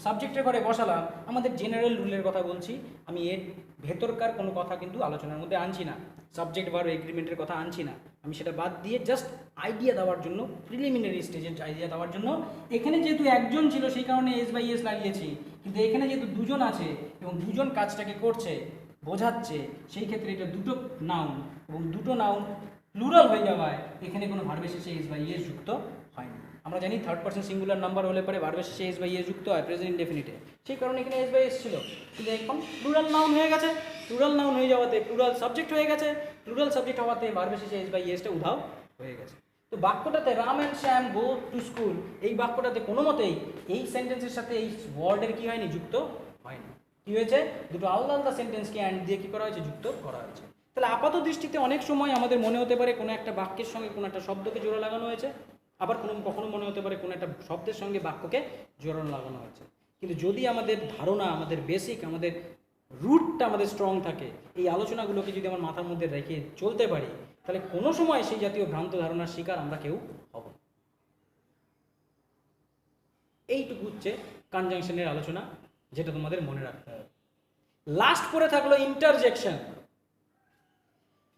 সাবজেক্টের ঘরে বসালাম, আমাদের জেনারেল রুলের কথা বলছি, আমি এর ভেতরকার কোনো কথা কিন্তু আলোচনার মধ্যে আনছি না, সাবজেক্ট ভার্ব এগ্রিমেন্টের কথা আনছি না, আমি সেটা বাদ দিয়ে জাস্ট আইডিয়া দেওয়ার জন্য, প্রিলিমিনারি স্টেজের আইডিয়া দেওয়ার জন্য। এখানে যেহেতু একজন ছিল সেই কারণে এস বাই এস লাগিয়েছি, কিন্তু এখানে যেহেতু দুজন আছে এবং দুজন কাজটাকে করছে, বোঝাচ্ছে, সেই ক্ষেত্রে এটা দুটো নাউন, এবং দুটো নাউন প্লুরাল হয়ে যাওয়ায় এখানে কোনো ভার্বের শেষে এস বাই এস যুক্ত হয়নি। আমরা জানি থার্ড পারসন সিঙ্গুলার নাম্বার হলে পরে ভার্বের শেষে এস বাই এস যুক্ত হয় প্রেজেন্ট ইনডেফিনিটে, সেই কারণে এখানে এস বাই এস ছিল, কিন্তু এখন প্লুরাল নাউন হয়ে গেছে। প্লুরাল নাউন হয়ে যাওয়াতে প্লুরাল সাবজেক্ট হয়ে গেছে, প্লুরাল সাবজেক্ট হওয়াতে ভার্বের শেষে এস বাই এসটা উধাও হয়ে গেছে। তো বাক্যটাতে Ram and Shyam go to school, এই বাক্যটাতে কোনো মতেই এই সেন্টেন্সের সাথে এই ওয়ার্ডের কি হয়নি, যুক্ত হয়নি। কি হয়েছে, দুটো আলাদা আলাদা সেন্টেন্সকে অ্যান্ড দিয়ে কী করা হয়েছে, যুক্ত করা হয়েছে। তাহলে আপাত দৃষ্টিতে অনেক সময় আমাদের মনে হতে পারে কোনো একটা বাক্যের সঙ্গে কোনো একটা শব্দকে জোড়া লাগানো হয়েছে, আবার কখনো মনে হতে পারে কোনো একটা শব্দের সঙ্গে বাক্যকে জোড়া লাগানো হয়েছে। কিন্তু যদি আমাদের ধারণা, আমাদের বেসিক, আমাদের রুটটা আমাদের স্ট্রং থাকে, এই আলোচনাগুলোকে যদি আমার মাথার মধ্যে রেখে চলতে পারি, তাহলে কোনো সময় সেই জাতীয় ভ্রান্ত ধারণার শিকার আমরা কেউ হব না। এইটুকু হচ্ছে কনজাংশনের আলোচনা, যেটা তোমাদের মনে রাখতে হবে। লাস্ট পরে থাকলো ইন্টারজেকশন।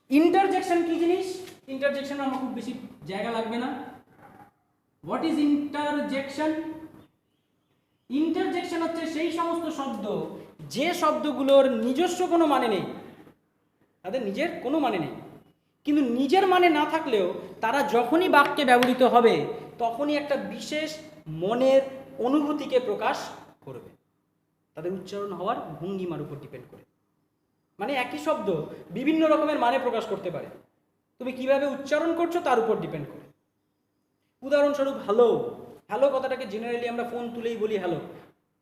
ইন্টারজেকশন কি জিনিস? ইন্টারজেকশন আমার খুব বেশি জায়গা লাগবে না। What is interjection? ইন্টারজেকশন হচ্ছে সেই সমস্ত শব্দ যে শব্দগুলোর নিজস্ব কোনো মানে নেই, তাদের নিজের কোনো মানে নেই, কিন্তু নিজের মানে না থাকলেও তারা যখনই বাক্যে ব্যবহৃত হবে তখনই একটা বিশেষ মনের অনুভূতিকে প্রকাশ করবে, তাদের উচ্চারণ হওয়ার ভঙ্গিমার উপর ডিপেন্ড করে। মানে একই শব্দ বিভিন্ন রকমের মানে প্রকাশ করতে পারে, তুমি কিভাবে উচ্চারণ করছো তার উপর ডিপেন্ড করে। উদাহরণস্বরূপ হ্যালো, হ্যালো কথাটাকে জেনারেলি আমরা ফোন তুলেই বলি হ্যালো,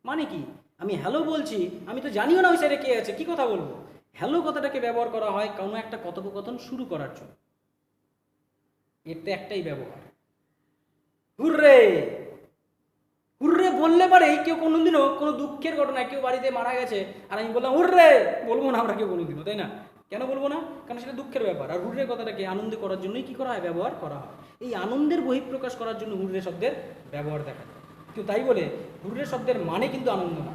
মানে কি? আমি হ্যালো বলছি, আমি তো জানিও না ওই সাইডে কে আছে, কি কথা বলবো। হ্যালো কথাটাকে ব্যবহার করা হয় কোনো একটা কথোপকথন শুরু করার জন্য, এর তো একটাই ব্যবহার। হুররে, হুররে বললে পারেই কেউ কোনোদিনও কোনো দুঃখের ঘটনায় কেউ বাড়িতে মারা গেছে আর আমি বললাম হুররে, বলবো না আমরা কেউ কোনোদিনও, তাই না? কেন বলবো না? কারণ সেটা দুঃখের ব্যাপার। আর হুররে কথাটাকে আনন্দ করার জন্যই কি করা হয়? ব্যবহার করা হয়। এই আনন্দের বহিঃপ্রকাশ করার জন্য হুররে শব্দের ব্যবহার দেখা যায়। কিন্তু তাই বলে হুররে শব্দের মানে কিন্তু আনন্দ না,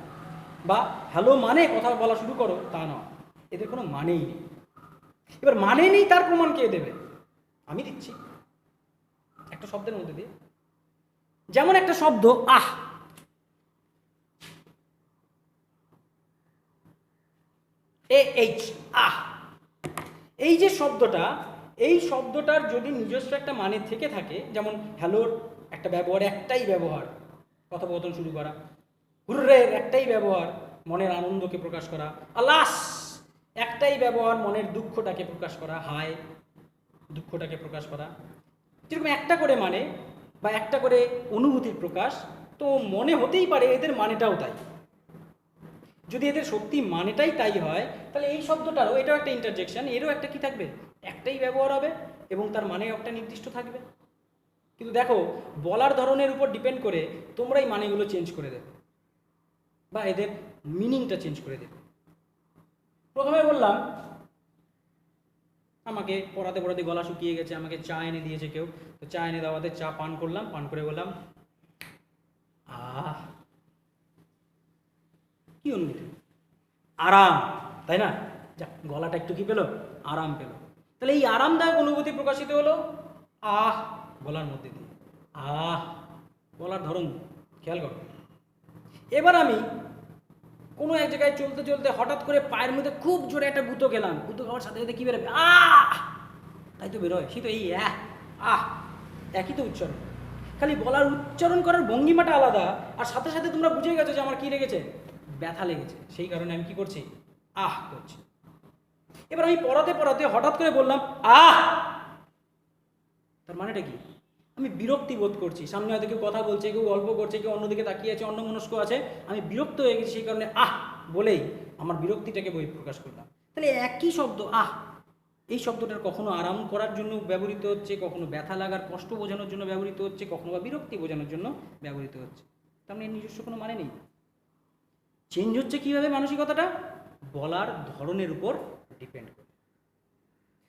বা হ্যালো মানে কথা বলা শুরু করো তা নয়, এদের কোনো মানেই নেই। এবার মানে নেই তার প্রমাণ কে দেবে? আমি দিচ্ছি একটা শব্দের মধ্যে দিয়ে। যেমন একটা শব্দ আহ, AH, আহ, এই যে শব্দটা, এই শব্দটার যদি নিজস্ব একটা মানে থেকে থাকে, যেমন হ্যালোর একটা ব্যবহার, একটাই ব্যবহার কথোপকথন শুরু করা, হুররের একটাই ব্যবহার মনের আনন্দকে প্রকাশ করা, আলাস একটাই ব্যবহার মনের দুঃখটাকে প্রকাশ করা, হায় দুঃখটাকে প্রকাশ করা, যেরকম একটা করে মানে বা একটা করে অনুভূতির প্রকাশ, তো মনে হতেই পারে এদের মানেটাও তাই। যদি এদের সত্যি মানেটাই তাই হয়, তাহলে এই শব্দটারও, এটাও একটা ইন্টারজেকশন, এরও একটা কি থাকবে? একটাই ব্যবহার হবে এবং তার মানে একটা নির্দিষ্ট থাকবে। কিন্তু দেখো, বলার ধরনের উপর ডিপেন্ড করে তোমরা এই মানেগুলো চেঞ্জ করে দেবে বা এদের মিনিংটা চেঞ্জ করে দেবে। প্রথমে বললাম আমাকে পড়াতে পড়াতে গলা শুকিয়ে গেছে, আমাকে চা এনে দিয়েছে কেউ, তো চা এনে দেওয়াতে চা পান করলাম, পান করে বললাম আহ, কি অনুভূতি? আরাম, তাই না? যা, গলাটা একটু কি পেলো? আরাম পেলো। তাহলে এই আরামদায়ক অনুভূতি প্রকাশিত হলো আহ বলার মধ্যে দিয়ে। আহ বলার ধরন খেয়াল করো। এবার আমি কোনো এক জায়গায় চলতে চলতে হঠাৎ করে পায়ের মধ্যে খুব জোরে একটা গুঁতো গেলাম, গুঁতো খাওয়ার সাথে সাথে কি বেরোবে? আহ, তাই তো বেরোয়। সে তো এই আহ, একই তো উচ্চারণ, খালি বলার উচ্চারণ করার ভঙ্গিমাটা আলাদা, আর সাথে সাথে তোমরা বুঝে গেছো যে আমার কি লেগেছে? ব্যথা লেগেছে, সেই কারণে আমি কি করছি? আহ করছি। এবার আমি পড়াতে পড়াতে হঠাৎ করে বললাম আহ, তার মানেটা কি? আমি বিরক্তি বোধ করছি, সামনে হয়তো কেউ কথা বলছে, কেউ গল্প করছে, কেউ অন্যদিকে তাকিয়ে আছে, অন্যমনস্ক আছে, আমি বিরক্ত হয়ে গেছি, সেই কারণে আহ বলেই আমার বিরক্তিটাকে বহিঃপ্রকাশ করলাম। তাহলে একই শব্দ আহ, এই শব্দটার কখনো আরাম করার জন্য ব্যবহৃত হচ্ছে, কখনো ব্যথা লাগার কষ্ট বোঝানোর জন্য ব্যবহৃত হচ্ছে, কখনো বা বিরক্তি বোঝানোর জন্য ব্যবহৃত হচ্ছে। তার মানে এর নিজস্ব কোনো মানে নেই। চেঞ্জ হচ্ছে কিভাবে? মানসিকতাটা বলার ধরনের উপর ডিপেন্ড করে।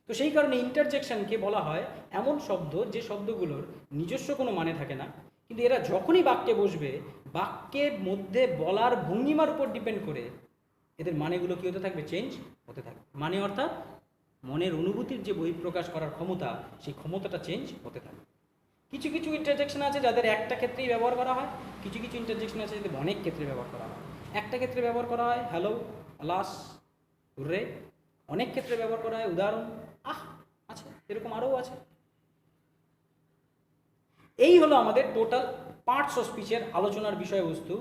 তো সেই কারণে ইন্টারজেকশনকে বলা হয় এমন শব্দ যে শব্দগুলোর নিজস্ব কোনো মানে থাকে না, কিন্তু এরা যখনই বাক্যে বসবে, বাক্যের মধ্যে বলার ভঙ্গিমার উপর ডিপেন্ড করে এদের মানেগুলো কী হতে থাকবে? চেঞ্জ হতে থাকবে। মানে অর্থাৎ মনের অনুভূতির যে বহিঃপ্রকাশ করার ক্ষমতা, সেই ক্ষমতাটা চেঞ্জ হতে থাকবে। কিছু কিছু ইন্টারজেকশন আছে যাদের একটা ক্ষেত্রেই ব্যবহার করা হয়, কিছু কিছু ইন্টারজেকশন আছে যাদের অনেক ক্ষেত্রে ব্যবহার করা হয়। একটা ক্ষেত্রে ব্যবহার করা হয় হ্যালো, আলাস, হুররে, অনেক ক্ষেত্রে ব্যবহার করা হয় উদাহরণ, আহ, আছে, এরকম আরও আছে। এই হলো আমাদের টোটাল পার্টস অফ স্পিচের আলোচনার বিষয়বস্তু।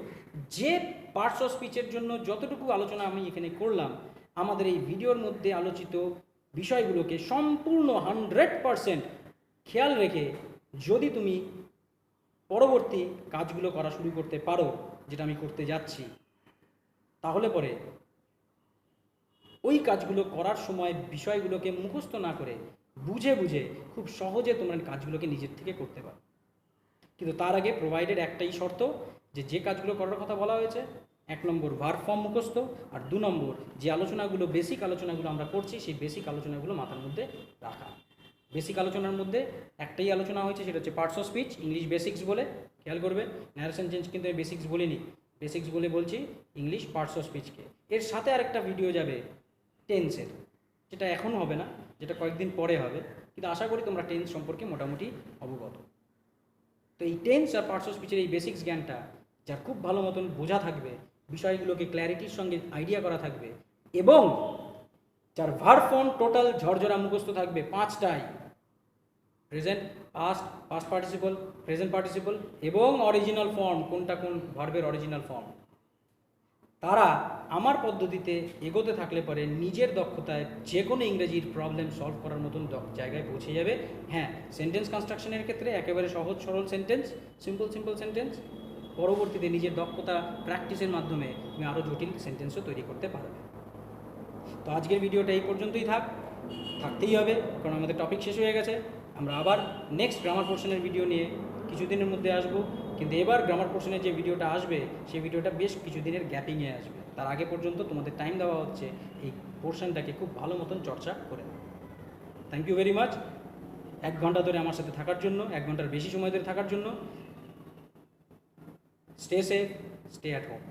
যে পার্টস অফ স্পিচের জন্য যতটুকু আলোচনা আমি এখানে করলাম, আমাদের এই ভিডিওর মধ্যে আলোচিত বিষয়গুলোকে সম্পূর্ণ 100% খেয়াল রেখে যদি তুমি পরবর্তী কাজগুলো করা শুরু করতে পারো, যেটা আমি করতে যাচ্ছি, তাহলে পরে ওই কাজগুলো করার সময় বিষয়গুলোকে মুখস্থ না করে বুঝে বুঝে খুব সহজে তোমরা কাজগুলোকে নিজের থেকে করতে পারো। কিন্তু তার আগে প্রোভাইডেড একটাই শর্ত, যে যে কাজগুলো করার কথা বলা হয়েছে এক নম্বর ভার্ব ফর্ম মুখস্থ, আর 2 নম্বর যে আলোচনাগুলো বেসিক আলোচনাগুলো আমরা করছি সেই বেসিক আলোচনাগুলো মাথার মধ্যে রাখা। বেসিক আলোচনার মধ্যে একটাই আলোচনা হয়েছে, সেটা হচ্ছে parts of speech English basics বলে, খেয়াল করবে ন্যারেশন চেঞ্জ কিন্তু আমি বেসিক্স বলিনি, বেসিক্স বলে বলছি ইংলিশ পার্টস অফ স্পিচকে। এর সাথে আরেকটা ভিডিও যাবে টেন্সের, যেটা এখন হবে না, যেটা কয়েকদিন পরে হবে, কিন্তু আশা করি তোমরা টেন্স সম্পর্কে মোটামুটি অবগত। তো এই টেন্স আর পার্টস অফ স্পিচের এই বেসিক্স জ্ঞানটা যার খুব ভালো মতন বোঝা থাকবে, বিষয়গুলোকে ক্ল্যারিটির সঙ্গে আইডিয়া করা থাকবে, এবং যার ভার্ব ফর্ম টোটাল ঝরঝরা মুখস্থ থাকবে 5টাই, present, past, past participle, present participle এবং অরিজিনাল ফর্ম, কোনটা কোন ভার্বের অরিজিনাল ফর্ম, তারা আমার পদ্ধতিতে এগোতে থাকলে পরে নিজের দক্ষতায় যে কোনো ইংরেজির প্রবলেম সলভ করার মতন জায়গায় পৌঁছে যাবে। হ্যাঁ, সেন্টেন্স কনস্ট্রাকশনের ক্ষেত্রে একেবারে সহজ সরল সেন্টেন্স, সিম্পল সেন্টেন্স, পরবর্তীতে নিজের দক্ষতা প্র্যাকটিসের মাধ্যমে তুমি আরও জটিল সেন্টেন্সও তৈরি করতে পারবে। তো আজকের ভিডিওটা এই পর্যন্তই থাকতেই হবে, কারণ আমাদের টপিক শেষ হয়ে গেছে। আমরা আবার নেক্সট গ্রামার পোর্শনের ভিডিও নিয়ে কিছুদিনের মধ্যে আসবো, কিন্তু এবার গ্রামার পোর্শনের যে ভিডিওটা আসবে সেই ভিডিওটা বেশ কিছুদিনের গ্যাপিংয়ে আসবে। তার আগে পর্যন্ত তোমাদের টাইম দেওয়া হচ্ছে এই পোর্শনটাকে খুব ভালো মতন চর্চা করে। থ্যাংক ইউ ভেরি মাচ 1 ঘন্টা ধরে আমার সাথে থাকার জন্য, 1 ঘন্টার বেশি সময় ধরে থাকার জন্য। Stay safe, stay at home.